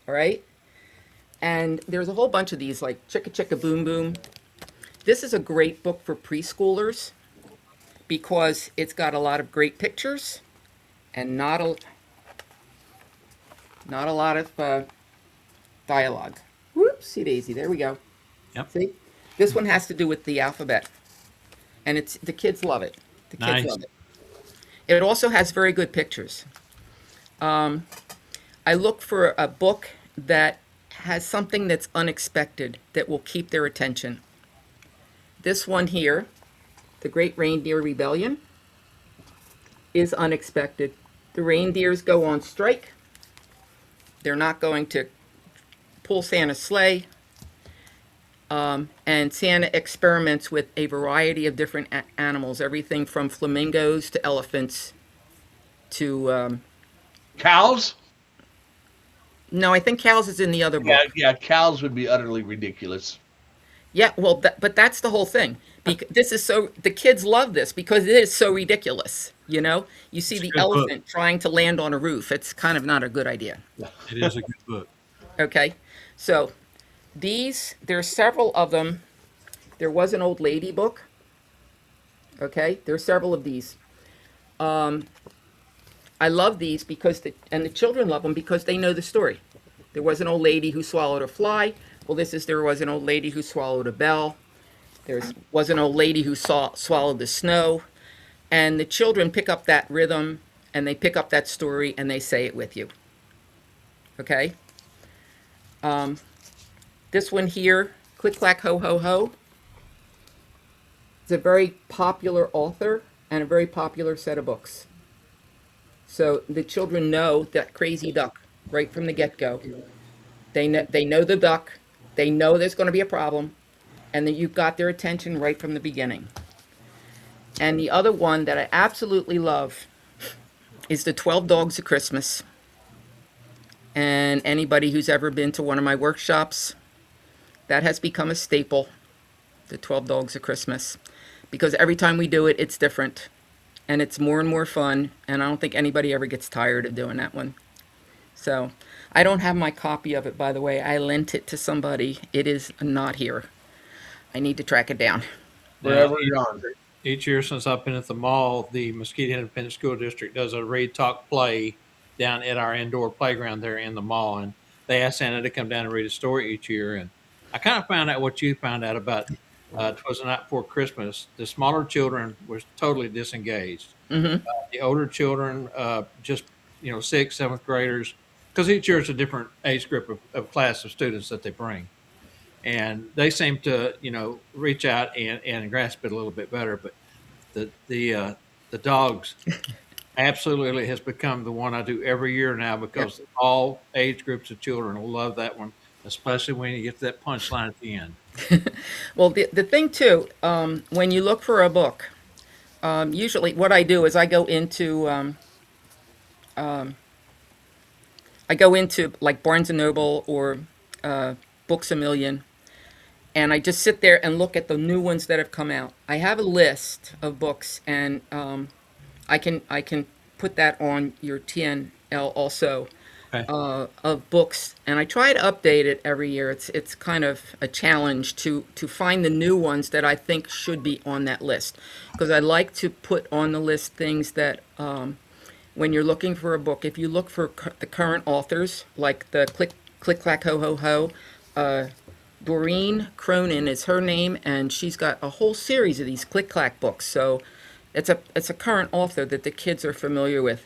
All right. And there's a whole bunch of these like Chicka Chicka Boom Boom. This is a great book for preschoolers because it's got a lot of great pictures and not a lot of dialogue. Whoopsie daisy. There we go. yep, See? This one has to do with the alphabet. And the kids love it. The kids Nice. love it. It also has very good pictures. I look for a book that has something that's unexpected that will keep their attention. This one here, The Great Reindeer Rebellion, is unexpected. The reindeers go on strike. They're not going to pull Santa's sleigh. And Santa experiments with a variety of different animals, everything from flamingos to elephants to, Cows? no, I think cows is in the other book. Yeah, yeah. Cows would be utterly ridiculous. Yeah, well, but that's the whole thing. The kids love this because it is so ridiculous. You see It's a the good book. elephant trying to land on a roof. It's kind of not a good idea. it is a good book. Okay, so there's several of them There was an old lady book. Okay, there are several of these. I love these because and the children love them because they know the story. There was an old lady who swallowed a fly. Well, this is there was an old lady who swallowed a bell. There was an old lady who swallowed the snow. And the children pick up that rhythm and they pick up that story and they say it with you. Okay? This one here, Click Clack Ho Ho Ho, is a very popular author and a very popular set of books. So the children know that crazy duck right from the get-go. They know the duck. They know there's going to be a problem, and that you've got their attention right from the beginning. And the other one that I absolutely love is the 12 Dogs of Christmas. And anybody who's ever been to one of my workshops, that has become a staple, the 12 Dogs of Christmas. Because every time we do it, it's different. And it's more and more fun. And I don't think anybody ever gets tired of doing that one. So I don't have my copy of it, by the way. I lent it to somebody. It is not here. I need to track it down. Wherever you're on. Each year since I've been at the mall, the Muskegon Independent School District does a read, talk, play down at our indoor playground there in the mall. And they ask Santa to come down and read a story each year. And I kind of found out what you found out about 'Twas the Night Before Christmas. The smaller children were totally disengaged. The older children, just, 6th, 7th graders, because each year it's a different age group of class of students that they bring. And they seem to, reach out and grasp it a little bit better. But the dogs absolutely has become the one I do every year now because all age groups of children will love that one, especially when you get to that punchline at the end. Well, the thing too, when you look for a book, usually what I do is I go into like Barnes and Noble or Books A Million, and I just sit there and look at the new ones that have come out. I have a list of books, and I can put that on your TNL also. Okay. Of books, and I try to update it every year. It's kind of a challenge to find the new ones that I think should be on that list, because I like to put on the list things that when you're looking for a book, if you look for the current authors, like the Click Clack Ho Ho Ho, Doreen Cronin is her name, and she's got a whole series of these Click Clack books. So it's a current author that the kids are familiar with.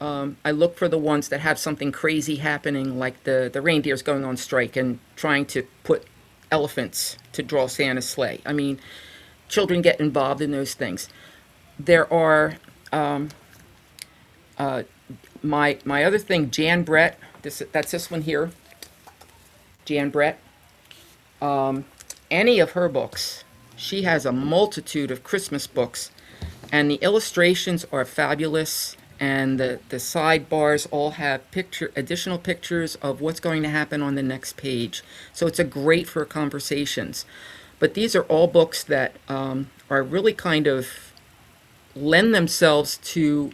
I look for the ones that have something crazy happening, like the reindeers going on strike and trying to put elephants to draw Santa's sleigh. I mean, children get involved in those things. There are my other thing, Jan Brett. That's this one here, Jan Brett. Any of her books, she has a multitude of Christmas books, and the illustrations are fabulous. And the sidebars all have additional pictures of what's going to happen on the next page. So it's great for conversations. But these are all books that are really kind of lend themselves to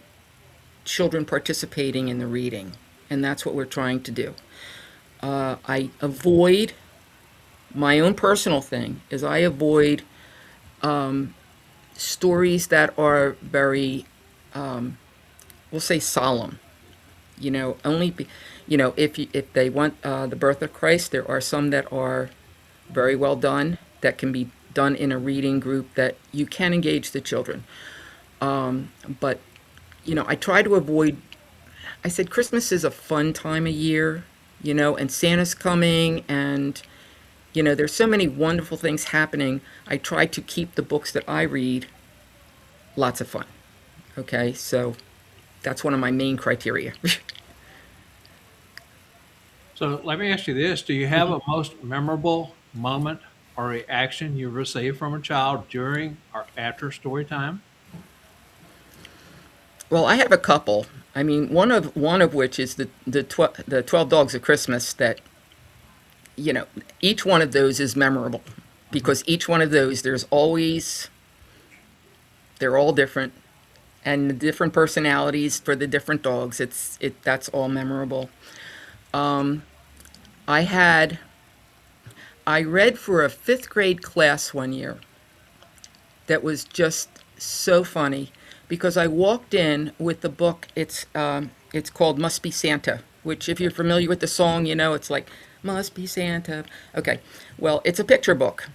children participating in the reading. And that's what we're trying to do. I avoid, my own personal thing, is I avoid stories that are very... we'll say solemn, if they want the birth of Christ, there are some that are very well done that can be done in a reading group that you can engage the children. But I try to avoid, I said Christmas is a fun time of year, and Santa's coming, and there's so many wonderful things happening. I try to keep the books that I read lots of fun. Okay, so that's one of my main criteria. So let me ask you this. Do you have a most memorable moment or reaction you received from a child during or after story time? Well, I have a couple. I mean, one of which is the 12 Dogs of Christmas that, each one of those is memorable because each one of those, they're all different. And the different personalities for the different dogs, that's all memorable. I I read for a fifth grade class one year that was just so funny because I walked in with the book. It's called Must Be Santa, which if you're familiar with the song, you know it's like Must Be Santa. Okay, well it's a picture book,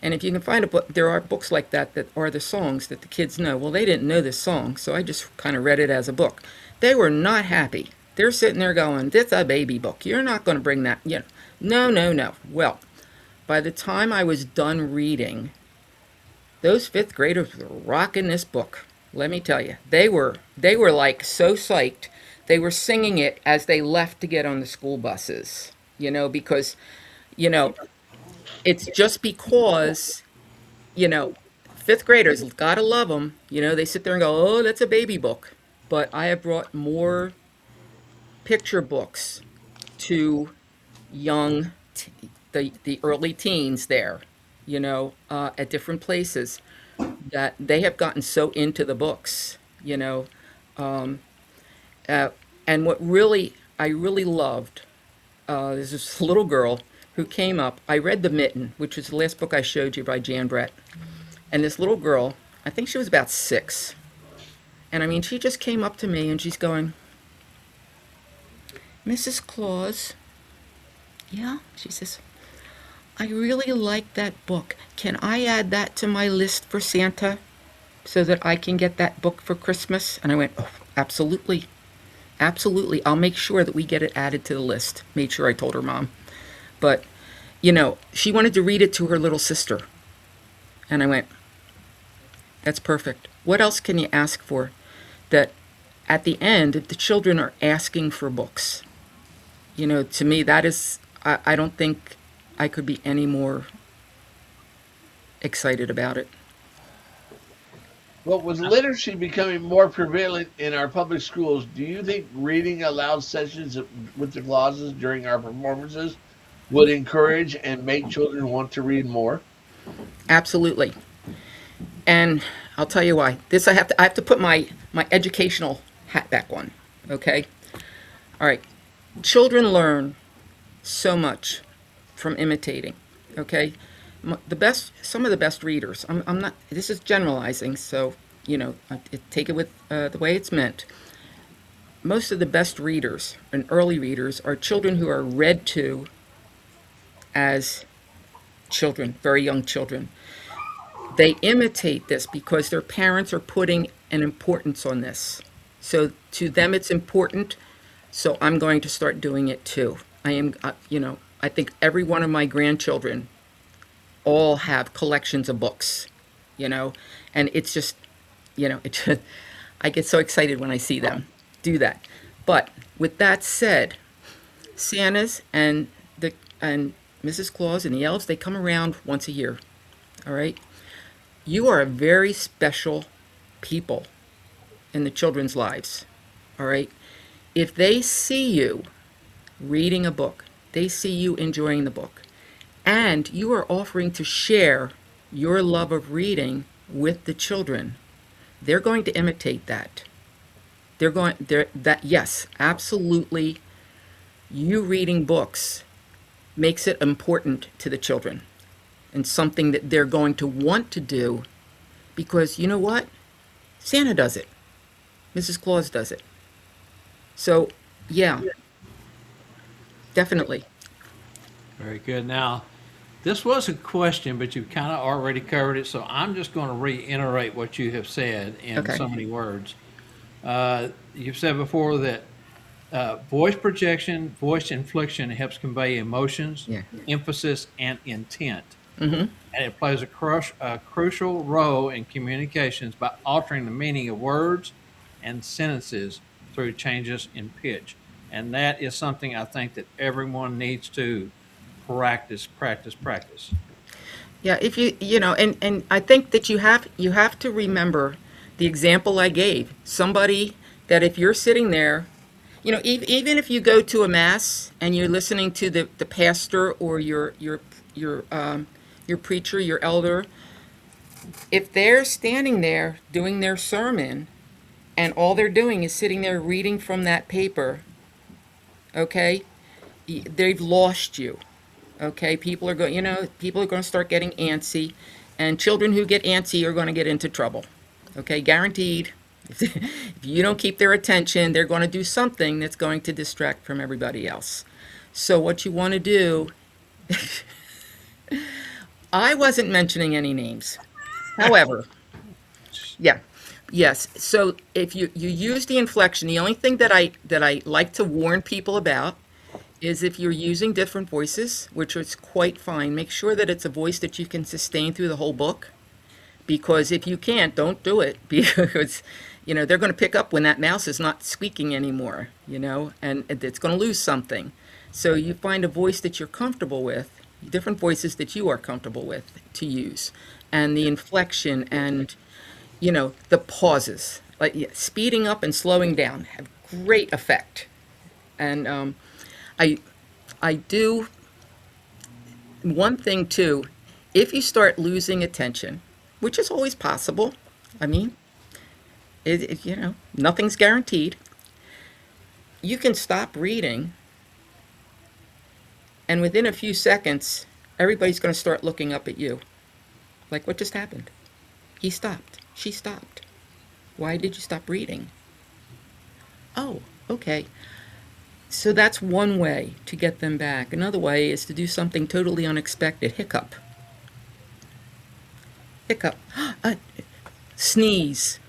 and if you can find a book, there are books like that that are the songs that the kids know. Well, they didn't know this song, so I just kind of read it as a book. They were not happy. They're sitting there going, "This is a baby book. You're not going to bring that." No, no, no. Well, by the time I was done reading, those fifth graders were rocking this book. Let me tell you, they were like so psyched. They were singing it as they left to get on the school buses. Because you know it's just because you know fifth graders gotta love them. They sit there and go, "Oh, that's a baby book." But I have brought more picture books to young, the early teens there, at different places that they have gotten so into the books, um, uh, and what really I really loved, there's this little girl who came up. I read The Mitten, which was the last book I showed you by Jan Brett, and this little girl, I think she was about 6, and I mean she just came up to me and she's going, "Mrs. Claus." "Yeah," she says, "I really like that book. Can I add that to my list for Santa so that I can get that book for Christmas?" And I went, "Oh, absolutely. Absolutely. I'll make sure that we get it added to the list." Made sure I told her mom. But, she wanted to read it to her little sister. And I went, "That's perfect. What else can you ask for?" That at the end, if the children are asking for books, to me, that is, I don't think I could be any more excited about it. Well, with literacy becoming more prevalent in our public schools, do you think reading aloud sessions with the clauses during our performances would encourage and make children want to read more? Absolutely. And I'll tell you why. This I have to put my educational hat back on. Okay? All right. Children learn so much from imitating. Okay? Some of the best readers. I'm not. This is generalizing, so take it with the way it's meant. Most of the best readers and early readers are children who are read to as children, very young children. They imitate this because their parents are putting an importance on this. So to them, it's important. So I'm going to start doing it too. I think every one of my grandchildren all have collections of books, and it's just, I get so excited when I see them do that. But with that said, Santa's and Mrs. Claus and the elves, they come around once a year. All right. You are a very special people in the children's lives. All right. If they see you reading a book, they see you enjoying the book, and you are offering to share your love of reading with the children, they're going to imitate that. Yes, absolutely. You reading books makes it important to the children and something that they're going to want to do because you know what? Santa does it. Mrs. Claus does it. So, yeah, definitely. Very good. Now, this was a question, but you kind of already covered it, so I'm just going to reiterate what you have said in Okay. so many words. You've said before that voice projection, voice inflection helps convey emotions, Yeah. emphasis, and intent. Mm-hmm. And it plays a crucial role in communications by altering the meaning of words and sentences through changes in pitch. And that is something I think that everyone needs to practice, practice, practice. Yeah, if and I think that you have to remember the example I gave. Somebody that if you're sitting there, even if you go to a mass and you're listening to the pastor or your preacher, your elder, if they're standing there doing their sermon and all they're doing is sitting there reading from that paper, okay, they've lost you. Okay, people are going to start getting antsy, and children who get antsy are going to get into trouble. Okay, guaranteed. If you don't keep their attention, they're going to do something that's going to distract from everybody else. So what you want to do, I wasn't mentioning any names. However, yeah. Yes. So if you use the inflection, the only thing that I like to warn people about is if you're using different voices, which is quite fine, make sure that it's a voice that you can sustain through the whole book. Because if you can't, don't do it because they're going to pick up when that mouse is not squeaking anymore, and it's going to lose something. So you find a voice that you're comfortable with, different voices that you are comfortable with to use, and the inflection and the pauses, like speeding up and slowing down, have great effect. And I I do one thing too. If you start losing attention, which is always possible, I mean, nothing's guaranteed. You can stop reading, and within a few seconds, everybody's going to start looking up at you. Like, what just happened? He stopped. She stopped. Why did you stop reading? Oh, okay. So that's one way to get them back. Another way is to do something totally unexpected. Hiccup. Hiccup. Sneeze.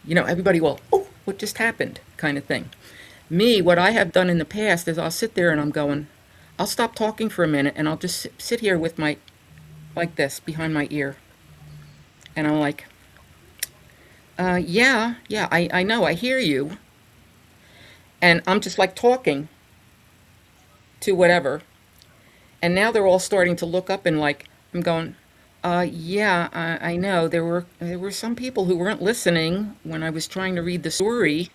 Everybody will, oh, what just happened? Kind of thing. Me, what I have done in the past is I'll sit there and I'll stop talking for a minute and I'll just sit here with like this, behind my ear. And I'm like, yeah, I know, I hear you. And I'm just like talking to whatever. And now they're all starting to look up and like, I'm going, yeah, I know. There were some people who weren't listening when I was trying to read the story.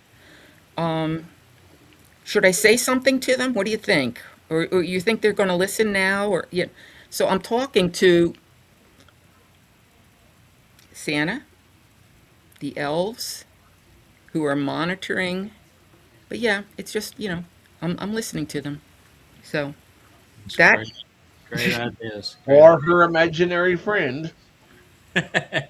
Should I say something to them? What do you think? Or you think they're going to listen now? Or yeah. So I'm talking to Santa, the elves, who are monitoring. But yeah, it's just I'm listening to them. So It's that great. Great ideas. Great Or her imaginary friend. yeah,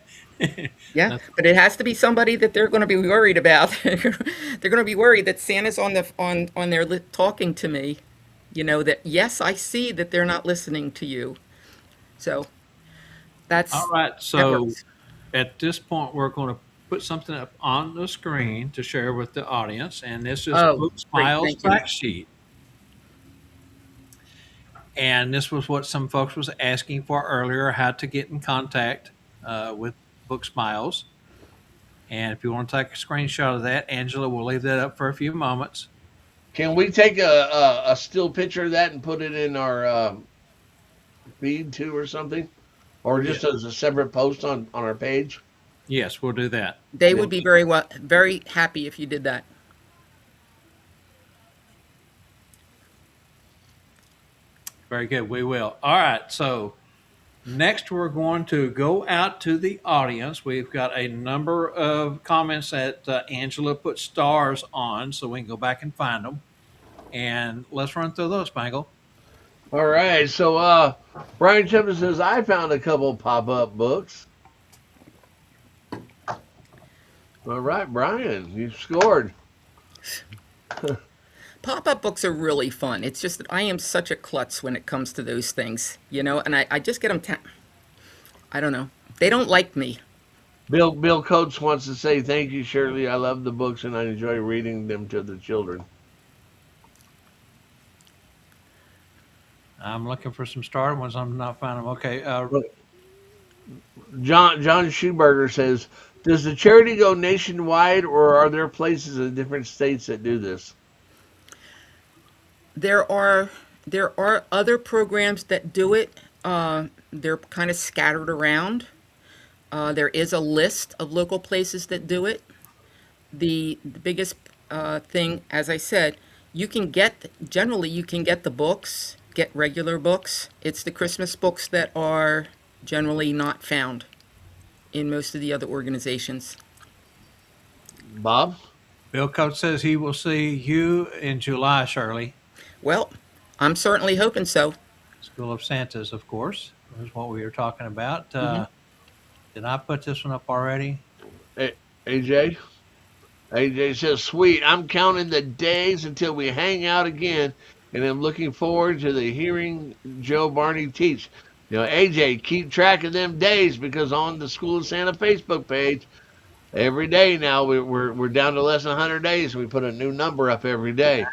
That's but it has to be somebody that they're going to be worried about. They're going to be worried that Santa's on there talking to me. That yes, I see that they're not listening to you. So all that's right. that So works. at this point, we're going to put something up on the screen to share with the audience, and this is Oh, Book great, Smiles thank you. fact sheet. And this was what some folks was asking for earlier, how to get in contact with Book Smiles. And if you want to take a screenshot of that, Angela, we'll leave that up for a few moments. Can we take a still picture of that and put it in our feed too or something? Or Yeah. just as a separate post on our page? Yes, we'll do that. They would be very happy if you did that. Very good. We will. All right. So next, we're going to go out to the audience. We've got a number of comments that Angela put stars on, so we can go back and find them. And let's run through those, Spangle. All right. So Brian Tippett says, I found a couple pop-up books. All right, Brian, you scored. Pop-up books are really fun. It's just that I am such a klutz when it comes to those things, and I just get them. I don't know. They don't like me. Bill Coates wants to say thank you, Shirley. I love the books and I enjoy reading them to the children. I'm looking for some star ones. I'm not finding them. Okay. John Schuberger says, does the charity go nationwide or are there places in different states that do this? There are other programs that do it. They're kind of scattered around. There is a list of local places that do it. The biggest thing, as I said, you can get the books, get regular books. It's the Christmas books that are generally not found in most of the other organizations. Bob? Bill Coates says he will see you in July, Shirley. Well, I'm certainly hoping so. School of Santas, of course, is what we were talking about. Hmm. Did I put this one up already? A- AJ? AJ says, sweet. I'm counting the days until we hang out again, and I'm looking forward to the hearing Joe Barney teach. AJ, keep track of them days because on the School of Santa Facebook page, every day now we're down to less than 100 days. We put a new number up every day.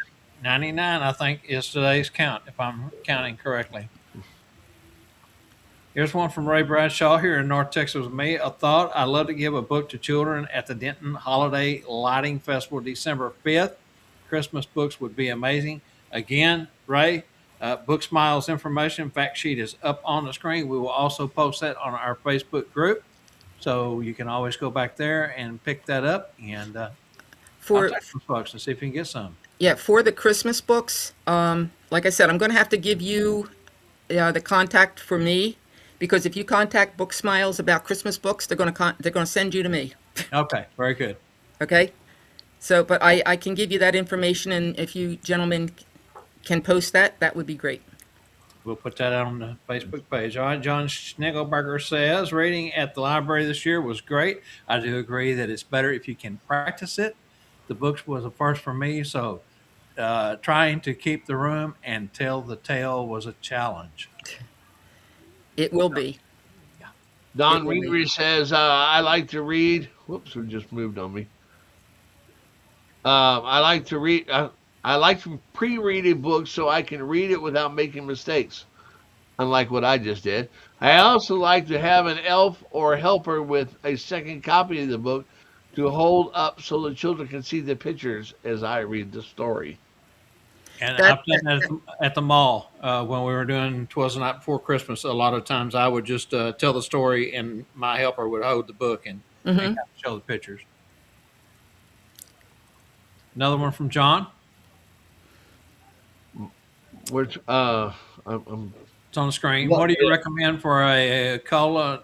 99, I think, is today's count, if I'm counting correctly. Here's one from Ray Bradshaw here in North Texas with me. A thought: I'd love to give a book to children at the Denton Holiday Lighting Festival December 5th. Christmas books would be amazing. Again, Ray, Book Smiles information fact sheet is up on the screen. We will also post that on our Facebook group. So you can always go back there and pick that up. And I'll For text some folks and see if you can get some. Yeah, for the Christmas books, like I said, I'm going to have to give you the contact for me because if you contact Book Smiles about Christmas books, they're going to send you to me. Okay, very good. Okay. So, but I can give you that information, and if you gentlemen can post that, that would be great. We'll put that out on the Facebook page. All right, John Schnegelberger says reading at the library this year was great. I do agree that it's better if you can practice it. The books was a first for me, so trying to keep the room and tell the tale was a challenge. It will be. It Don will be. Wingery says, I like to read. Whoops, it just moved on me. I like to read. I like to pre-read a book so I can read it without making mistakes, unlike what I just did. I also like to have an elf or helper with a second copy of the book to hold up so the children can see the pictures as I read the story. And That, I've done that at the mall when we were doing "Twas the Night Before Christmas." A lot of times, I would just tell the story, and my helper would hold the book and mhm. kind of show the pictures. Another one from John. Which I'm It's on the screen. look, What do you yeah, recommend for a cl-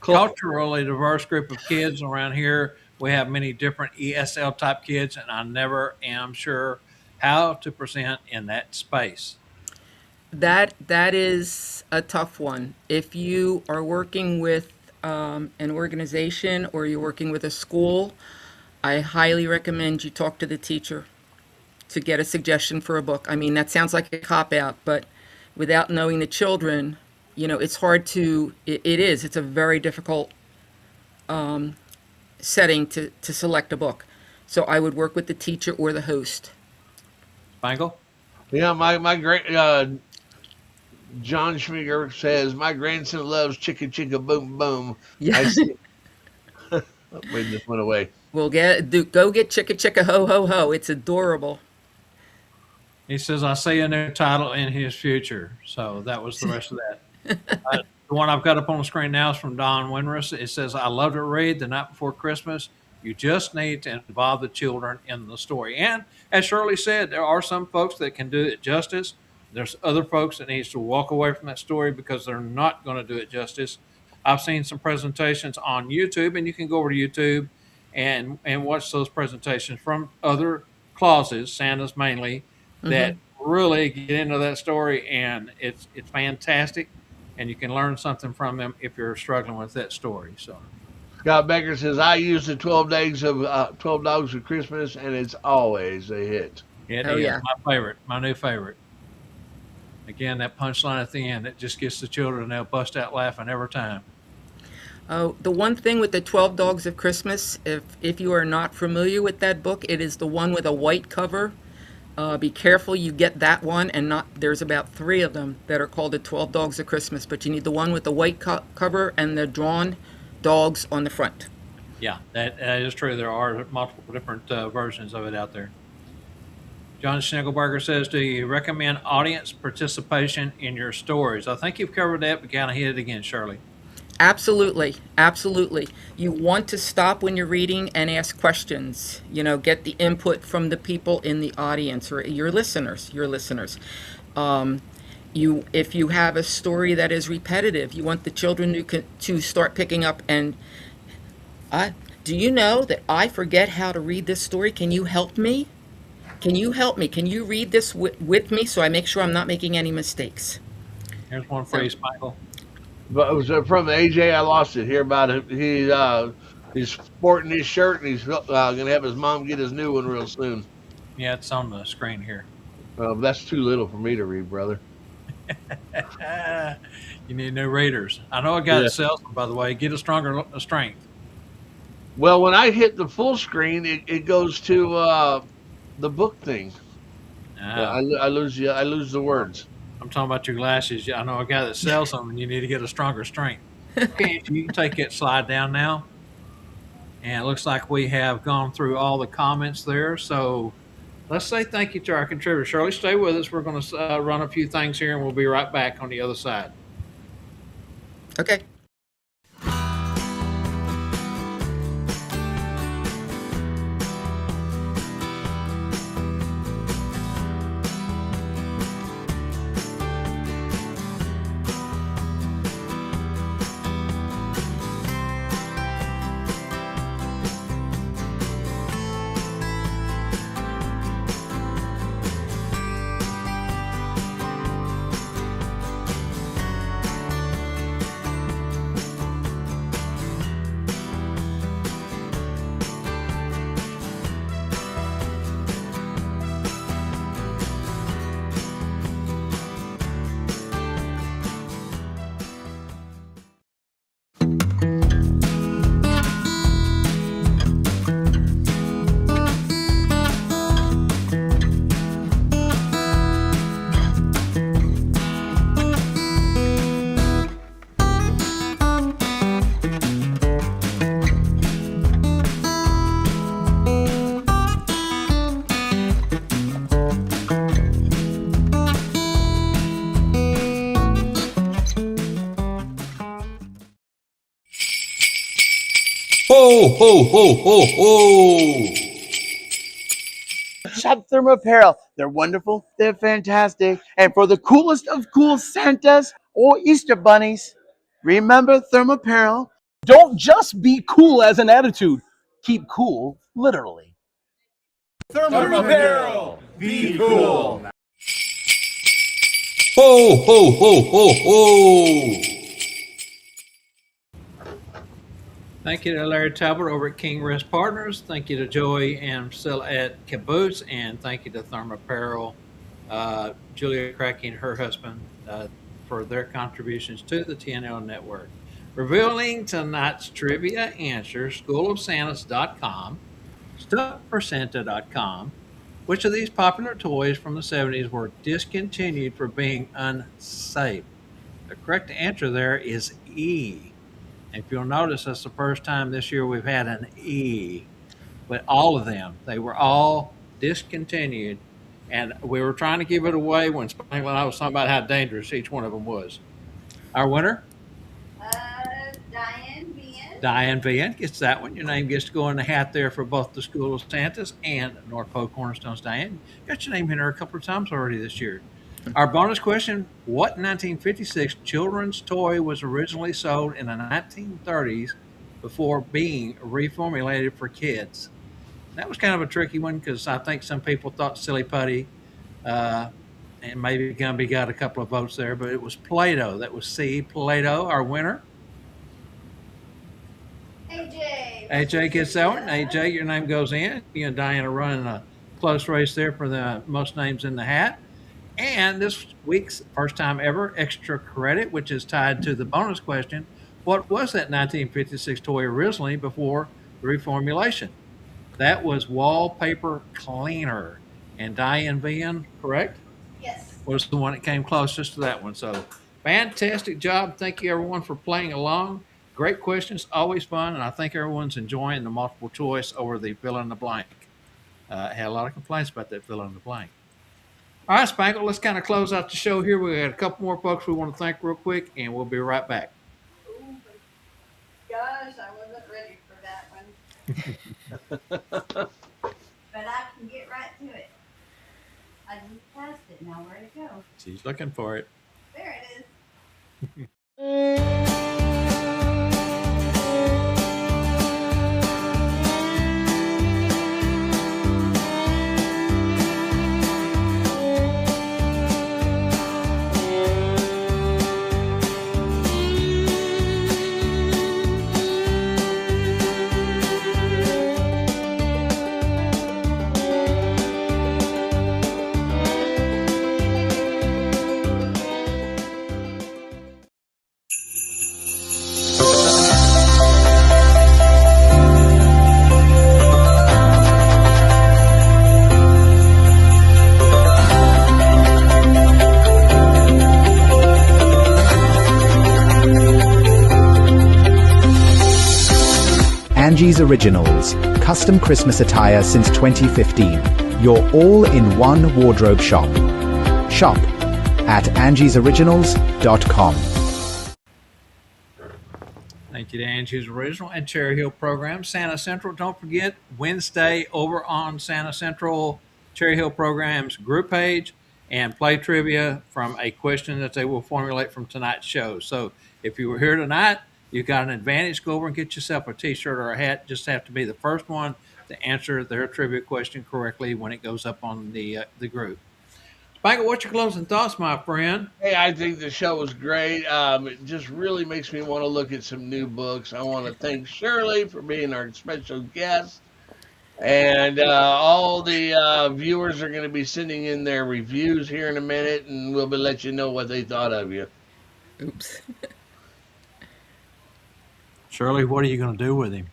culturally diverse group of kids around here? We have many different ESL type kids, and I never am sure how to present in that space. That is a tough one. If you are working with an organization or you're working with a school, I highly recommend you talk to the teacher to get a suggestion for a book. I mean, that sounds like a cop out, but without knowing the children, it's hard to. It is. It's a very difficult setting to select a book. So I would work with the teacher or the host. Spangle? yeah, my great John Schmiger says my grandson loves chicka chicka boom boom. I Yeah. see. Oh, wait, this went away. Go get Chicka Chicka Ho Ho Ho. It's adorable. He says, I see a new title in his future. So that was the rest of that. The one I've got up on the screen now is from Don Winrus. It says, I love to read the night before Christmas. You just need to involve the children in the story. And as Shirley said, there are some folks that can do it justice. There's other folks that needs to walk away from that story because they're not going to do it justice. I've seen some presentations on YouTube, and you can go over to YouTube and watch those presentations from other clauses, Santa's mainly, that Hmm. really get into that story, and it's fantastic, and you can learn something from them if you're struggling with that story. So Scott Becker says I use the 12 dogs of Christmas, and it's always a hit. it Oh is yeah. my favorite, my new favorite. Again, that punchline at the end, it just gets the children, they'll bust out laughing every time. Oh, the one thing with the 12 Dogs of Christmas, if you are not familiar with that book, it is the one with a white cover. Be careful you get that one, and not. There's about three of them that are called the 12 Dogs of Christmas, but you need the one with the white cover and the drawn dogs on the front. Yeah, that is true. There are multiple different versions of it out there. John Schnickelberger says, do you recommend audience participation in your stories? I think you've covered that, but kind of hit it again, Shirley. Absolutely, absolutely. You want to stop when you're reading and ask questions. Get the input from the people in the audience or your listeners. Um, if you have a story that is repetitive, you want the children to start picking up and, do you know that I forget how to read this story? Can you help me? Can you help me? Can you read this with me so I make sure I'm not making any mistakes? Here's one for So you, Michael. But it was from AJ. I lost it here about it. He's sporting his shirt, and he's gonna have his mom get his new one real soon. Yeah, it's on the screen here. That's too little for me to read, brother. You need new readers. I know a guy Yeah. that sells them, by the way. Get a stronger strength. Well, when I hit the full screen, it goes to the book thing. Ah, I lose the words. I'm talking about your glasses. Yeah, I know a guy that sells them, and you need to get a stronger strength. Okay, you can take that slide down now. And it looks like we have gone through all the comments there. So let's say thank you to our contributor. Shirley, stay with us. We're going to run a few things here, and we'll be right back on the other side. okay. Ho, ho, ho, ho, ho! Shop Thermo Apparel. They're wonderful. They're fantastic. And for the coolest of cool Santas or Easter bunnies, remember Thermo Apparel. Don't just be cool as an attitude. Keep cool, literally. Apparel, be cool. Ho, ho, ho, ho, ho! Thank you to Larry Talbot over at King Rest Partners. Thank you to Joey and Priscilla at Caboose. And thank you to Thermo Apparel, Julia Cracky and her husband for their contributions to the TNL network. Revealing tonight's trivia answers, schoolofsantas.com, stuffforsanta.com. Which of these popular toys from the 70s were discontinued for being unsafe? The correct answer there is E. If you'll notice, that's the first time this year we've had an E. But all of them, they were all discontinued. And we were trying to give it away when I was talking about how dangerous each one of them was. Our winner? Diane Vian. Diane Vian gets that one. Your name gets to go in the hat there for both the School of Santas and North Pole Cornerstones. Diane, got your name in there a couple of times already this year. Our bonus question, what 1956 children's toy was originally sold in the 1930s before being reformulated for kids? That was kind of a tricky one because I think some people thought Silly Putty and maybe Gumby got a couple of votes there, but it was Play-Doh. That was C, Play-Doh, our winner. AJ. AJ gets that one. AJ, your name goes in. You and Diane are running a close race there for the most names in the hat. And this week's first time ever extra credit, which is tied to the bonus question. What was that 1956 toy originally before the reformulation? That was wallpaper cleaner. And Diane Vian, correct? Yes. Was the one that came closest to that one. So fantastic job. Thank you everyone for playing along. Great questions, always fun, and I think everyone's enjoying the multiple choice over the fill in the blank. Had a lot of complaints about that fill in the blank. All right, Spangle, let's kind of close out the show here. We got a couple more folks we want to thank real quick, and we'll be right back. Oh gosh, I wasn't ready for that one. But I can get right to it. I just passed it. Now where to go? She's looking for it. There it is. Angie's Originals, custom Christmas attire since 2015. Your all-in-one wardrobe shop. Shop at angiesoriginals.com. Thank you to Angie's Original and Cherry Hill program. Santa Central, don't forget, Wednesday over on Santa Central Cherry Hill program's group page, and play trivia from a question that they will formulate from tonight's show. So if you were here tonight, you've got an advantage. Go over and get yourself a t-shirt or a hat. Just have to be the first one to answer their trivia question correctly when it goes up on the group. Spangle, what's your closing thoughts, my friend? Hey, I think the show was great. It just really makes me want to look at some new books. I want to thank Shirley for being our special guest. And all the viewers are going to be sending in their reviews here in a minute, and we'll be let you know what they thought of you. Oops. Shirley, what are you going to do with him?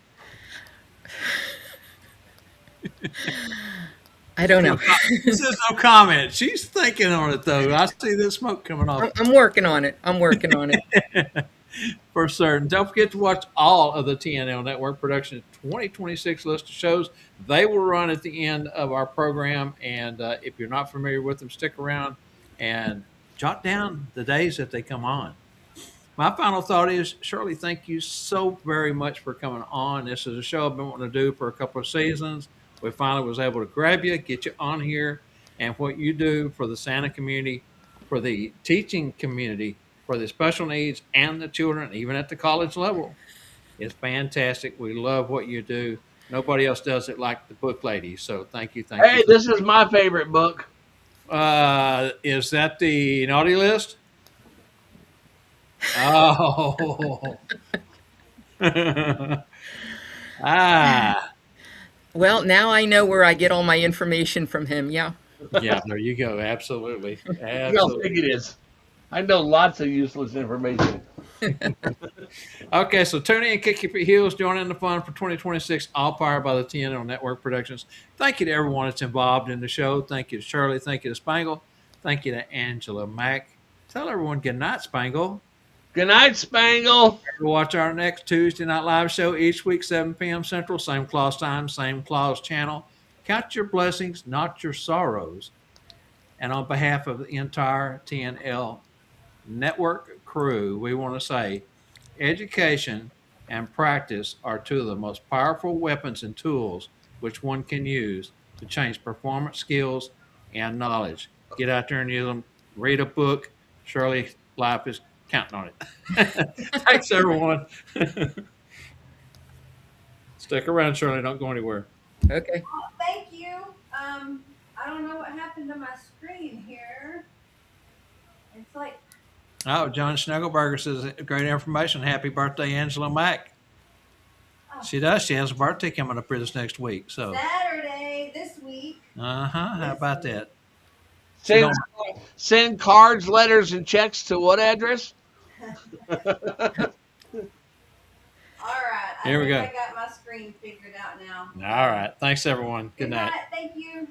I don't know. This is no comment. She's thinking on it, though. I see the smoke coming off. I'm working on it. I'm working on it. For certain. Don't forget to watch all of the TNL Network Productions 2026 list of shows. They will run at the end of our program. And if you're not familiar with them, stick around and jot down the days that they come on. My final thought is, Shirley, thank you so very much for coming on. This is a show I've been wanting to do for a couple of seasons. We finally was able to grab you, get you on here, and what you do for the Santa community, for the teaching community, for the special needs and the children, even at the college level, is fantastic. We love what you do. Nobody else does it like the book lady. So thank you. Hey, this is my favorite book. Is that the naughty list? Oh. Ah. Well, now I know where I get all my information from him. Yeah. Yeah, there you go. Absolutely. I don't think it is. I know lots of useless information. Okay, so tune in, kick your heels, join in the fun for 2026, all powered by the TNL Network Productions. Thank you to everyone that's involved in the show. Thank you to Shirley. Thank you to Spangle. Thank you to Angela Mack. Tell everyone good night, Spangle. Good night, Spangle. Watch our next Tuesday Night Live show each week, 7 p.m. Central, same Claus time, same Claus channel. Count your blessings, not your sorrows. And on behalf of the entire TNL Network crew, we want to say education and practice are two of the most powerful weapons and tools which one can use to change performance, skills, and knowledge. Get out there and use them. Read a book. Shirley, life is counting on it. Thanks, everyone. Stick around, Shirley. Don't go anywhere. Okay. Well, thank you. I don't know what happened to my screen here. It's like, Oh, John Schnegelberger says great information. Happy birthday, Angela Mack. oh, She does. She has a birthday coming up here this next week. So, Saturday this week. how about that? Send cards, letters, and checks to what address? All right. Here we go. I got my screen figured out now. All right. Thanks, everyone. Good night. Thank you.